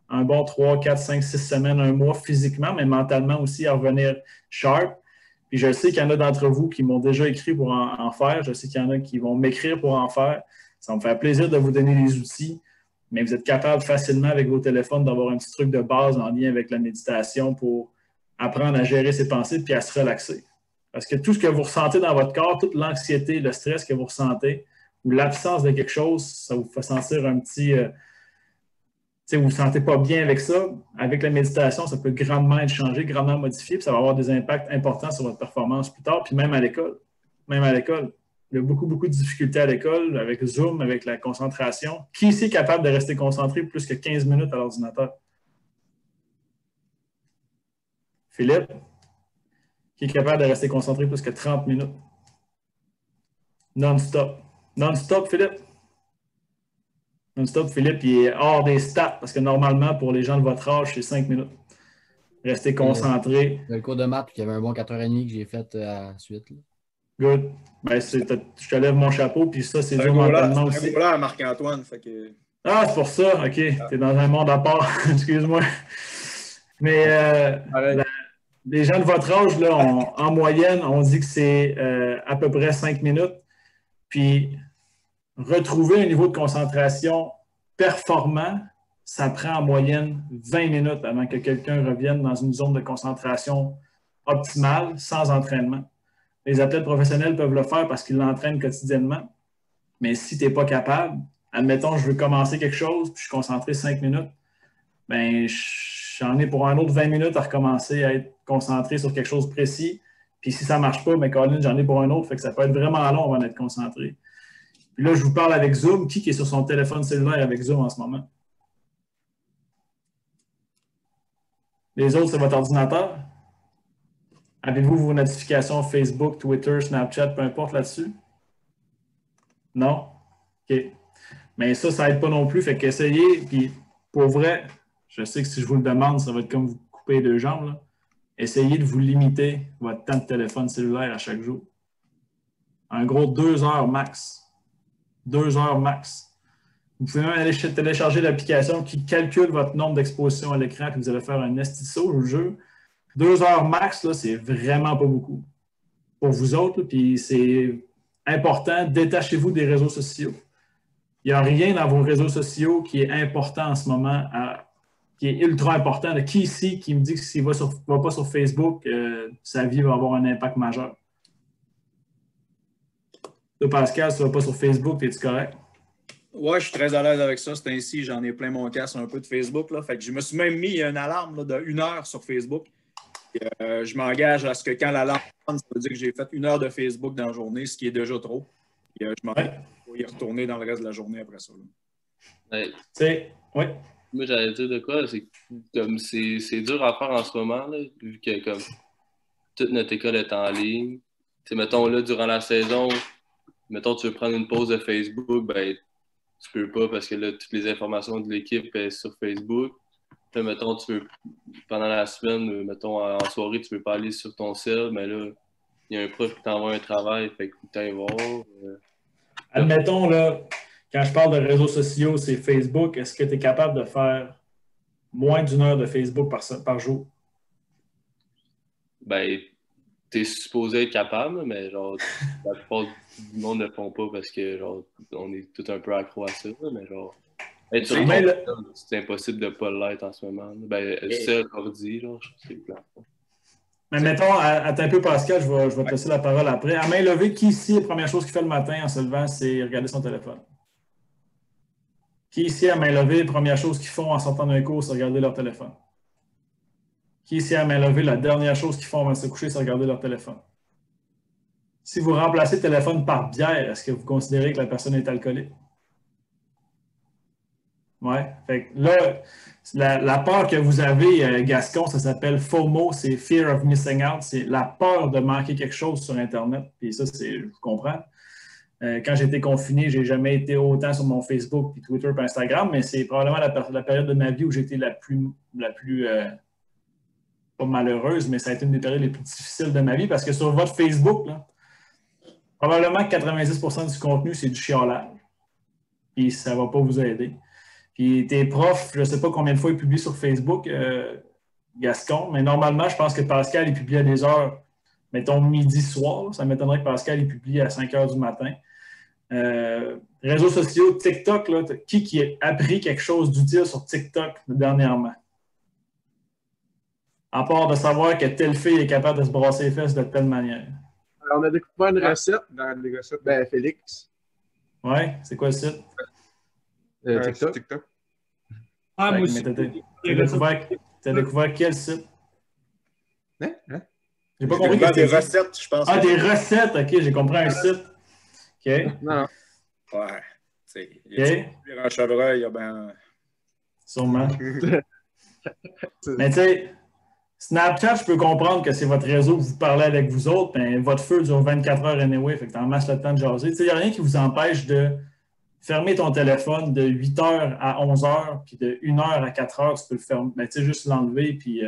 un bon 3, 4, 5, 6 semaines, un mois physiquement, mais mentalement aussi à revenir sharp. Puis je sais qu'il y en a d'entre vous qui m'ont déjà écrit pour en faire. Je sais qu'il y en a qui vont m'écrire pour en faire. Ça va me faire plaisir de vous donner les outils. Mais vous êtes capable facilement avec vos téléphones d'avoir un petit truc de base en lien avec la méditation pour apprendre à gérer ses pensées puis à se relaxer. Parce que tout ce que vous ressentez dans votre corps, toute l'anxiété, le stress que vous ressentez ou l'absence de quelque chose, ça vous fait sentir un petit... vous ne vous sentez pas bien avec ça. Avec la méditation, ça peut grandement être changé, grandement modifié, puis ça va avoir des impacts importants sur votre performance plus tard, puis même à l'école. Même à l'école. Il y a beaucoup, beaucoup de difficultés à l'école, avec Zoom, avec la concentration. Qui ici est capable de rester concentré plus que 15 minutes à l'ordinateur? Philippe? Qui est capable de rester concentré plus que 30 minutes? Non-stop. Non-stop, Philippe? Non-stop, Philippe, il est hors des stats, parce que normalement, pour les gens de votre âge, c'est 5 minutes. Restez concentré. Le cours de maths, il y avait un bon 4h30 que j'ai fait à la suite. Là. Good. Ben, je te lève mon chapeau, puis ça, c'est dur mentalement aussi. C'est un goaler, Marc-Antoine. Que... Ah, c'est pour ça. OK. T'es dans un monde à part. Excuse-moi. Mais les gens de votre âge, là, en moyenne, on dit que c'est à peu près 5 minutes. Puis, retrouver un niveau de concentration performant, ça prend en moyenne 20 minutes avant que quelqu'un revienne dans une zone de concentration optimale sans entraînement. Les athlètes professionnels peuvent le faire parce qu'ils l'entraînent quotidiennement. Mais si tu n'es pas capable, admettons, je veux commencer quelque chose, puis je suis concentré 5 minutes, bien, j'en ai pour un autre 20 minutes à recommencer à être concentré sur quelque chose de précis. Puis si ça ne marche pas, bien, Colin, j'en ai pour un autre, fait que ça peut être vraiment long avant d'être concentré. Puis là, je vous parle avec Zoom. Qui est sur son téléphone cellulaire avec Zoom en ce moment? Les autres, c'est votre ordinateur? Avez-vous vos notifications Facebook, Twitter, Snapchat, peu importe là-dessus? Non? OK. Mais ça n'aide pas non plus. Fait qu'essayez, puis pour vrai, je sais que si je vous le demande, ça va être comme vous couper les deux jambes. Là. Essayez de vous limiter votre temps de téléphone cellulaire à chaque jour. En gros, 2 heures max. 2 heures max. Vous pouvez même aller télécharger l'application qui calcule votre nombre d'expositions à l'écran, puis vous allez faire un estisso au jeu. 2 heures max, c'est vraiment pas beaucoup. Pour vous autres, puis c'est important, détachez-vous des réseaux sociaux. Il n'y a rien dans vos réseaux sociaux qui est important en ce moment, qui est ultra important. Qui ici qui me dit que s'il ne va pas sur Facebook, sa vie va avoir un impact majeur? Toi, Pascal, si tu ne vas pas sur Facebook, es-tu correct? Oui, je suis très à l'aise avec ça. C'est ainsi, j'en ai plein mon casque un peu de Facebook. Là. Fait que je me suis même mis une alarme là, de 1 heure sur Facebook. Et, je m'engage à ce que quand l'alarme sonne, ça veut dire que j'ai fait 1 heure de Facebook dans la journée, ce qui est déjà trop. Et, je m'engage pour y retourner dans le reste de la journée après ça. Oui. Moi, j'allais dire de quoi? C'est comme c'est dur à faire en ce moment, là, vu que comme toute notre école est en ligne. T'sais, mettons là, durant la saison, mettons tu veux prendre une pause de Facebook, ben tu peux pas parce que là, toutes les informations de l'équipe sont sur Facebook. Là, mettons, tu veux pendant la semaine, mettons en soirée, tu peux pas aller sur ton cell, mais là, il y a un prof qui t'envoie un travail, fait que tu ailles voir. Admettons, là, quand je parle de réseaux sociaux, c'est Facebook. Est-ce que tu es capable de faire moins d'une heure de Facebook par jour? Ben, t'es supposé être capable, mais genre, la plupart du monde ne le font pas parce que, genre, on est tout un peu accro à ça, mais genre, être sur c'est impossible de ne pas l'être en ce moment. Ben, seul ordi, genre, c'est plat. Mais mettons, attends un peu, Pascal, je vais te laisser la parole après. À main levée, qui ici, la première chose qu'il fait le matin en se levant, c'est regarder son téléphone? Qui ici, à main levée, la première chose qu'ils font en sortant d'un cours, c'est regarder leur téléphone? Qui ici, à main levée, la dernière chose qu'ils font avant de se coucher, c'est regarder leur téléphone? Si vous remplacez le téléphone par bière, est-ce que vous considérez que la personne est alcoolique? Oui. Fait que là, la peur que vous avez, Gascon, ça s'appelle FOMO, c'est Fear of Missing Out. C'est la peur de manquer quelque chose sur Internet. Puis ça, je comprends. Quand j'étais confiné, je n'ai jamais été autant sur mon Facebook, puis Twitter, puis Instagram, mais c'est probablement la période de ma vie où j'étais la plus pas malheureuse, mais ça a été une des périodes les plus difficiles de ma vie parce que sur votre Facebook, là, probablement 90% du contenu, c'est du chiolage. Puis ça ne va pas vous aider. Puis tes profs, je ne sais pas combien de fois ils publient sur Facebook, Gascon, mais normalement, je pense que Pascal, il publie à des heures, mettons midi, soir. Ça m'étonnerait que Pascal, il publie à 5 heures du matin. Réseaux sociaux, TikTok, là, qui a appris quelque chose d'utile sur TikTok dernièrement? À part de savoir que telle fille est capable de se brasser les fesses de telle manière. Alors, on a découvert une recette dans les recettes. Ben, Félix. Ouais, c'est quoi le site? TikTok. Ah, moi aussi. T'as découvert quel site? Hein? J'ai pas compris. Des recettes, je pense. Ah, des recettes, ok, j'ai compris un site. Ok. Non. Ouais. Il y a un chevreuil, ben. Sûrement. Mais tu sais, Snapchat, je peux comprendre que c'est votre réseau que vous parlez avec vous autres, mais votre feu dure 24 heures anyway, fait que t'en masses le temps de jaser. Tu sais, il n'y a rien qui vous empêche de fermer ton téléphone de 8 heures à 11 heures, puis de 1 heure à 4 heures, tu peux le fermer, mais tu sais, juste l'enlever, puis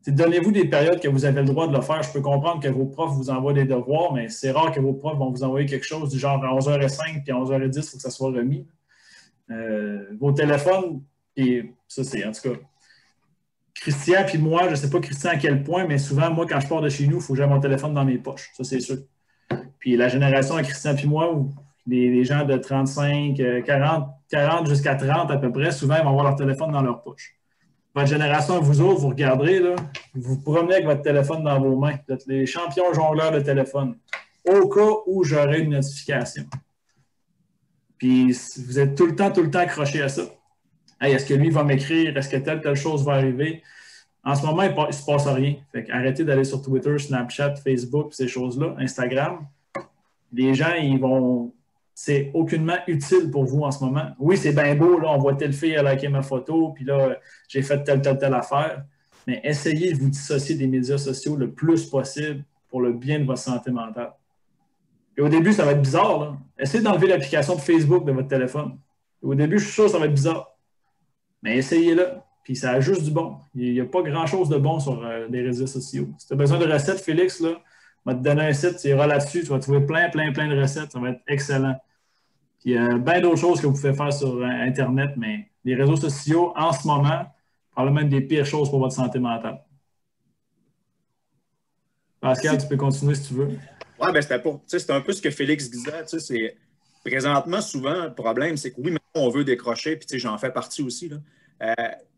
donnez-vous des périodes que vous avez le droit de le faire. Je peux comprendre que vos profs vous envoient des devoirs, mais c'est rare que vos profs vont vous envoyer quelque chose du genre à 11h05 puis à 11h10, il faut que ça soit remis. Vos téléphones, et ça c'est en tout cas. Christian puis moi, je ne sais pas Christian à quel point, mais souvent, moi, quand je pars de chez nous, il faut que j'ai mon téléphone dans mes poches. Ça, c'est sûr. Puis la génération à Christian puis moi, où les gens de 35, 40 jusqu'à 30 à peu près, souvent, ils vont avoir leur téléphone dans leur poche. Votre génération, vous autres, vous regarderez, là, vous vous promenez avec votre téléphone dans vos mains. Vous êtes les champions jongleurs de téléphone. Au cas où j'aurai une notification. Puis vous êtes tout le temps accroché à ça. Hey, est-ce que lui va m'écrire? Est-ce que telle chose va arriver? En ce moment, il ne se passe rien. Fait arrêtez d'aller sur Twitter, Snapchat, Facebook, ces choses-là, Instagram. Les gens, ils vont... C'est aucunement utile pour vous en ce moment. Oui, c'est bien beau, là, on voit telle fille à liker ma photo, puis là, j'ai fait telle affaire. Mais essayez de vous dissocier des médias sociaux le plus possible pour le bien de votre santé mentale. Et au début, ça va être bizarre, là. Essayez d'enlever l'application de Facebook de votre téléphone. Et au début, je suis sûr que ça va être bizarre. Mais essayez-le, puis ça a juste du bon. Il n'y a pas grand-chose de bon sur les réseaux sociaux. Si tu as besoin de recettes, Félix, là, je vais te donner un site, tu iras là-dessus, tu vas trouver plein de recettes, ça va être excellent. Puis il y a bien d'autres choses que vous pouvez faire sur Internet, mais les réseaux sociaux, en ce moment, probablement une des pires choses pour votre santé mentale. Pascal, tu peux continuer si tu veux. Oui, bien, c'était un peu ce que Félix disait. Présentement, souvent, le problème, c'est que oui, on veut décrocher, puis j'en fais partie aussi. Là.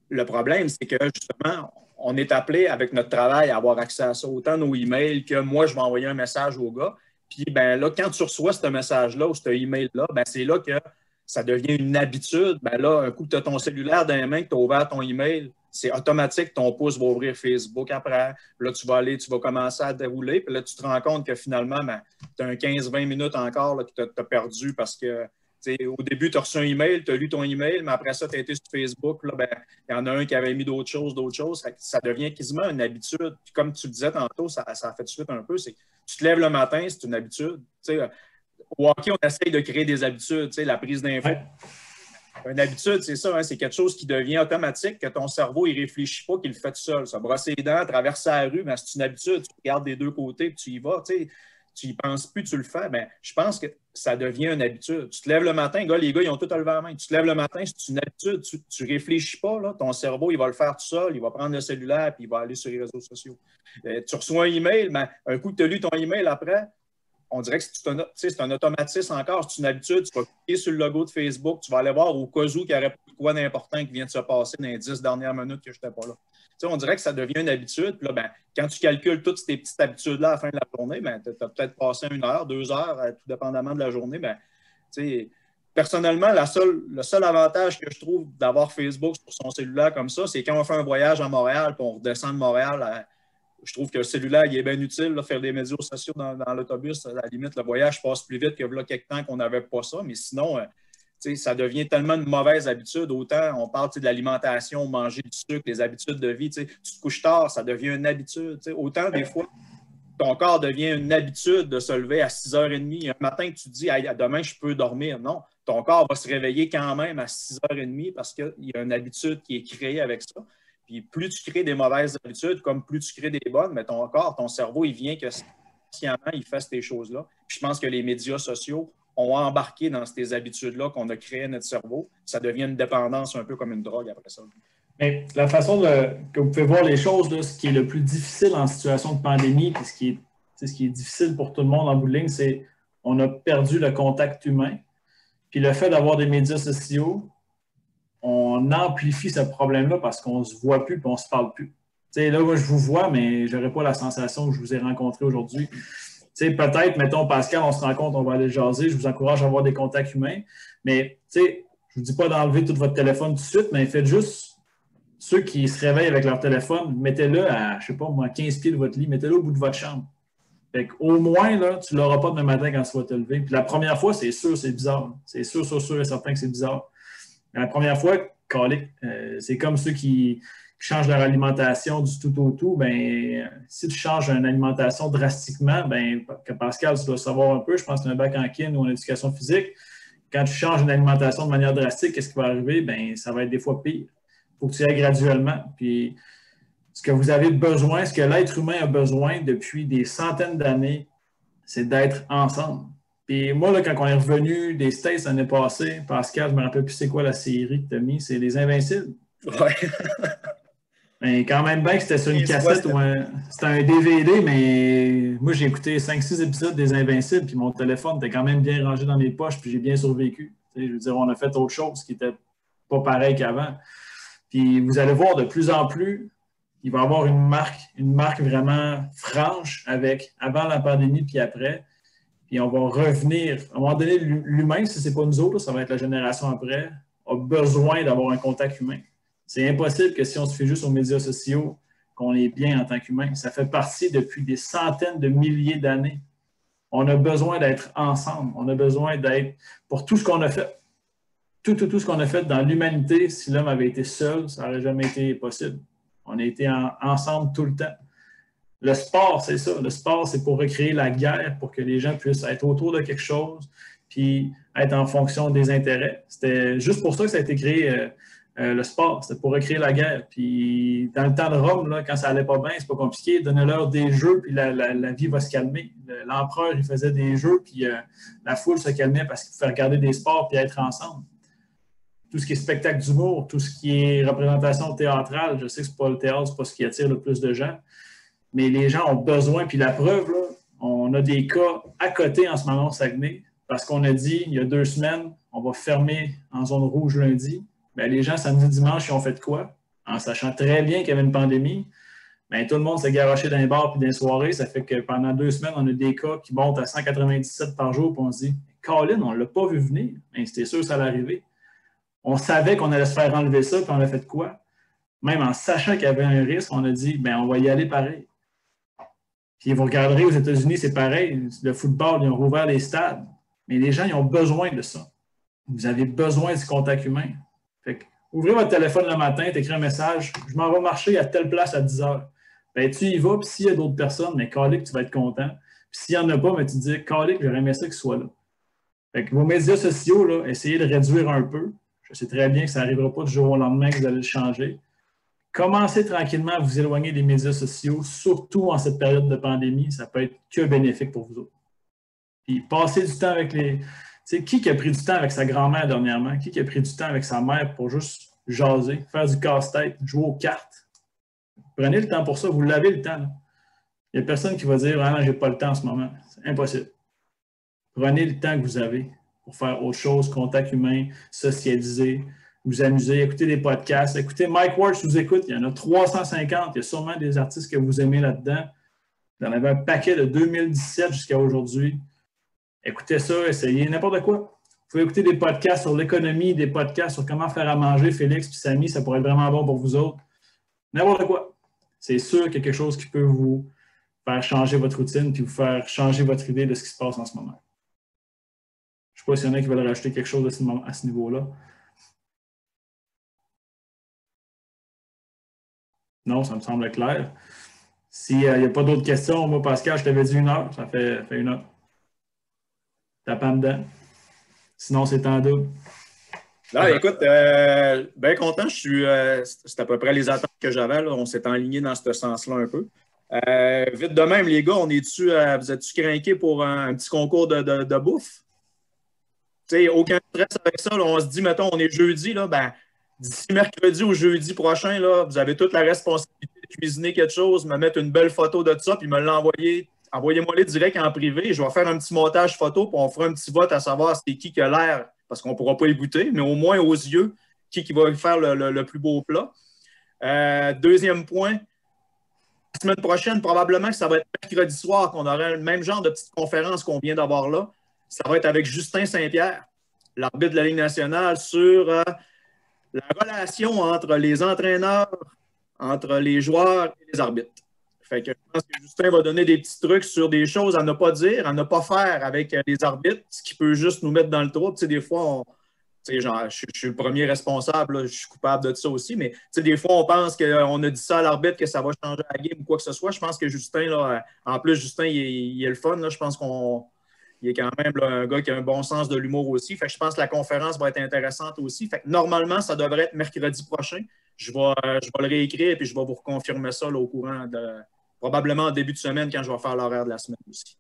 Le problème, c'est que justement, on est appelé avec notre travail à avoir accès à ça, autant nos emails que moi, je vais envoyer un message au gars. Puis ben, là, quand tu reçois ce message-là ou ce email-là, ben, c'est là que ça devient une habitude. Ben, là, un coup que tu as ton cellulaire dans les mains, que tu as ouvert ton email, c'est automatique, ton pouce va ouvrir Facebook après. Là, tu vas commencer à dérouler. Puis là, tu te rends compte que finalement, ben, tu as un 15-20 minutes encore là, que tu as perdu parce que au début, tu as reçu un email, tu as lu ton email, mais après ça, tu as été sur Facebook. Là, ben, il y en a un qui avait mis d'autres choses. Ça devient quasiment une habitude. Puis comme tu le disais tantôt, ça a fait tout de suite un peu. C'est tu te lèves le matin, c'est une habitude. Au hockey, on essaye de créer des habitudes, la prise d'info. Une habitude, c'est ça, hein, c'est quelque chose qui devient automatique, que ton cerveau, il ne réfléchit pas, qu'il le fait tout seul. Ça brosser les dents, traverser la rue, ben, c'est une habitude. Tu regardes des deux côtés, puis tu y vas. Tu n'y penses plus, tu le fais. Ben, je pense que ça devient une habitude. Tu te lèves le matin, les gars, ils ont tout à lever la main. Tu te lèves le matin, c'est une habitude. Tu ne réfléchis pas. Là, ton cerveau, il va le faire tout seul. Il va prendre le cellulaire, puis il va aller sur les réseaux sociaux. Tu reçois un email, ben, un coup que tu as lu ton email après, on dirait que c'est un automatisme encore, c'est une habitude. Tu vas cliquer sur le logo de Facebook, tu vas aller voir au cas où il y aurait quoi d'important qui vient de se passer dans les 10 dernières minutes que je n'étais pas là. On dirait que ça devient une habitude. Puis là, ben, quand tu calcules toutes ces petites habitudes-là à la fin de la journée, ben, tu as peut-être passé 1 heure, 2 heures, tout dépendamment de la journée. Ben, personnellement, le seul avantage que je trouve d'avoir Facebook sur son cellulaire comme ça, c'est quand on fait un voyage à Montréal puis on redescend de Montréal je trouve que le cellulaire, il est bien utile, là, faire des médias sociaux dans l'autobus. À la limite, le voyage passe plus vite que là, quelques temps qu'on n'avait pas ça. Mais sinon, ça devient tellement une mauvaise habitude. Autant on parle de l'alimentation, manger du sucre, les habitudes de vie. Tu te couches tard, ça devient une habitude. Autant des fois, ton corps devient une habitude de se lever à 6h30. Un matin, tu te dis, demain, je peux dormir. Non, ton corps va se réveiller quand même à 6h30 parce qu'il y a une habitude qui est créée avec ça. Puis plus tu crées des mauvaises habitudes, comme plus tu crées des bonnes, mais ton corps, ton cerveau, il vient que sciemment, il fait ces choses-là. Puis je pense que les médias sociaux ont embarqué dans ces habitudes-là qu'on a créées à notre cerveau. Ça devient une dépendance un peu comme une drogue après ça. Mais la façon que vous pouvez voir les choses, là, ce qui est le plus difficile en situation de pandémie, puis ce qui est difficile pour tout le monde en bout de ligne, c'est qu'on a perdu le contact humain. Puis le fait d'avoir des médias sociaux, on amplifie ce problème-là parce qu'on ne se voit plus et on ne se parle plus. T'sais, là, moi, je vous vois, mais je n'aurais pas la sensation que je vous ai rencontré aujourd'hui. Peut-être, mettons, Pascal, on se rencontre, on va aller jaser. Je vous encourage à avoir des contacts humains. Mais je ne vous dis pas d'enlever tout votre téléphone tout de suite, mais faites juste ceux qui se réveillent avec leur téléphone, mettez-le à, je ne sais pas, moi, 15 pieds de votre lit, mettez-le au bout de votre chambre. Fait au moins, là, tu ne l'auras pas demain matin quand tu vas te lever. Puis la première fois, c'est sûr, c'est bizarre. C'est sûr et certain que c'est bizarre. La première fois, c'est comme ceux qui changent leur alimentation du tout au tout. Ben, si tu changes une alimentation drastiquement, ben, que Pascal, tu dois savoir un peu, je pense que tu as un bac en kin ou en éducation physique. Quand tu changes une alimentation de manière drastique, qu'est-ce qui va arriver? Ben, ça va être des fois pire. Il faut que tu y ailles graduellement. Puis, ce que vous avez besoin, ce que l'être humain a besoin depuis des centaines d'années, c'est d'être ensemble. Puis moi, là, quand on est revenu des States l'année passée, Pascal, je ne me rappelle plus c'est quoi la série que tu as mis, c'est Les Invincibles. Ouais. Mais quand même bien que c'était sur une cassette ou c'était un DVD, mais moi, j'ai écouté 5-6 épisodes des Invincibles, puis mon téléphone était quand même bien rangé dans mes poches, puis j'ai bien survécu. Je veux dire, on a fait autre chose qui n'était pas pareil qu'avant. Puis vous allez voir de plus en plus, il va y avoir une marque vraiment franche avec avant la pandémie puis après. Puis on va revenir. À un moment donné, l'humain, si ce n'est pas nous autres, ça va être la génération après, a besoin d'avoir un contact humain. C'est impossible que si on se fait juste aux médias sociaux, qu'on est bien en tant qu'humain. Ça fait partie depuis des centaines de milliers d'années. On a besoin d'être ensemble. On a besoin d'être, pour tout ce qu'on a fait, tout ce qu'on a fait dans l'humanité, si l'homme avait été seul, ça n'aurait jamais été possible. On a été ensemble tout le temps. Le sport, c'est ça. Le sport, c'est pour recréer la guerre, pour que les gens puissent être autour de quelque chose, puis être en fonction des intérêts. C'était juste pour ça que ça a été créé, le sport. C'était pour recréer la guerre. Puis dans le temps de Rome, là, quand ça allait pas bien, c'est pas compliqué. Donnez-leur des jeux, puis la vie va se calmer. L'empereur, il faisait des jeux, puis la foule se calmait parce qu'il pouvait regarder des sports puis être ensemble. Tout ce qui est spectacle d'humour, tout ce qui est représentation théâtrale, je sais que c'est pas le théâtre, c'est pas ce qui attire le plus de gens. Mais les gens ont besoin, puis la preuve, là, on a des cas à côté en ce moment au Saguenay, parce qu'on a dit, il y a 2 semaines, on va fermer en zone rouge lundi. Bien, les gens, samedi, dimanche, ils ont fait quoi? En sachant très bien qu'il y avait une pandémie, bien, tout le monde s'est garoché dans les bars et dans les soirées. Ça fait que pendant 2 semaines, on a des cas qui montent à 197 par jour, puis on se dit, Colin, on ne l'a pas vu venir. Bien, c'était sûr que ça allait arriver. On savait qu'on allait se faire enlever ça, puis on a fait quoi? Même en sachant qu'il y avait un risque, on a dit, bien, on va y aller pareil. Puis vous regarderez aux États-Unis, c'est pareil. Le football, ils ont rouvert les stades. Mais les gens, ils ont besoin de ça. Vous avez besoin du contact humain. Fait que, ouvrez votre téléphone le matin, t'écris un message, je m'en vais marcher à telle place à 10 heures. Ben, tu y vas, puis s'il y a d'autres personnes, mais calique, tu vas être content. Puis s'il n'y en a pas, ben, tu te dis, calique, j'aurais aimé ça qu'ils soient là. Fait que vos médias sociaux, là, essayez de réduire un peu. Je sais très bien que ça n'arrivera pas du jour au lendemain que vous allez le changer. Commencez tranquillement à vous éloigner des médias sociaux, surtout en cette période de pandémie. Ça peut être que bénéfique pour vous autres. Puis passez du temps avec les... Tu sais, qui a pris du temps avec sa grand-mère dernièrement? Qui a pris du temps avec sa mère pour juste jaser, faire du casse-tête, jouer aux cartes? Prenez le temps pour ça. Vous l'avez le temps. Là. Il n'y a personne qui va dire « Ah non, je n'ai pas le temps en ce moment. » C'est impossible. Prenez le temps que vous avez pour faire autre chose, contact humain, socialiser, vous amuser, écouter des podcasts. Écoutez, Mike Ward, je vous écoute, il y en a 350. Il y a sûrement des artistes que vous aimez là-dedans. Vous en avez un paquet de 2017 jusqu'à aujourd'hui. Écoutez ça, essayez n'importe quoi. Vous pouvez écouter des podcasts sur l'économie, des podcasts sur comment faire à manger, Félix puis Samy, ça pourrait être vraiment bon pour vous autres. N'importe quoi. C'est sûr qu'il y a quelque chose qui peut vous faire changer votre routine puis vous faire changer votre idée de ce qui se passe en ce moment. Je ne sais pas s'il y en a qui veulent rajouter quelque chose à ce niveau-là. Non, ça me semble clair. S'il n'y a pas d'autres questions, moi, Pascal, je t'avais dit 1 heure. Ça fait 1 heure. Tape en dedans. Sinon, c'est en double. Là, écoute, bien content. C'est à peu près les attentes que j'avais. Là. On s'est enligné dans ce sens-là un peu. Vite de même, les gars, vous êtes-tu craqués pour un petit concours de bouffe? T'sais, aucun stress avec ça. Là, on se dit, mettons, on est jeudi, là, ben, d'ici mercredi ou jeudi prochain, là, vous avez toute la responsabilité de cuisiner quelque chose, me mettre une belle photo de ça, puis me l'envoyer. Envoyez-moi les direct en privé. Je vais faire un petit montage photo, puis on fera un petit vote à savoir c'est qui a l'air, parce qu'on ne pourra pas y goûter, mais au moins aux yeux, qui va faire le plus beau plat. Deuxième point, la semaine prochaine, probablement que ça va être mercredi soir qu'on aura le même genre de petite conférence qu'on vient d'avoir là. Ça va être avec Justin Saint-Pierre, l'arbitre de la Ligue nationale, sur la relation entre les entraîneurs, entre les joueurs et les arbitres. Fait que je pense que Justin va donner des petits trucs sur des choses à ne pas dire, à ne pas faire avec les arbitres, ce qui peut juste nous mettre dans le trou. Tu sais, des fois, genre, je suis le premier responsable, là, je suis coupable de ça aussi, mais des fois, on pense qu'on a dit ça à l'arbitre, que ça va changer la game ou quoi que ce soit. Je pense que Justin, là, en plus, Justin, il est le fun. Là, je pense qu'il est quand même là, un gars qui a un bon sens de l'humour aussi. Fait que je pense que la conférence va être intéressante aussi. Fait que normalement, ça devrait être mercredi prochain. Je vais le réécrire et puis je vais vous reconfirmer ça là, au courant de probablement en début de semaine quand je vais faire l'horaire de la semaine aussi.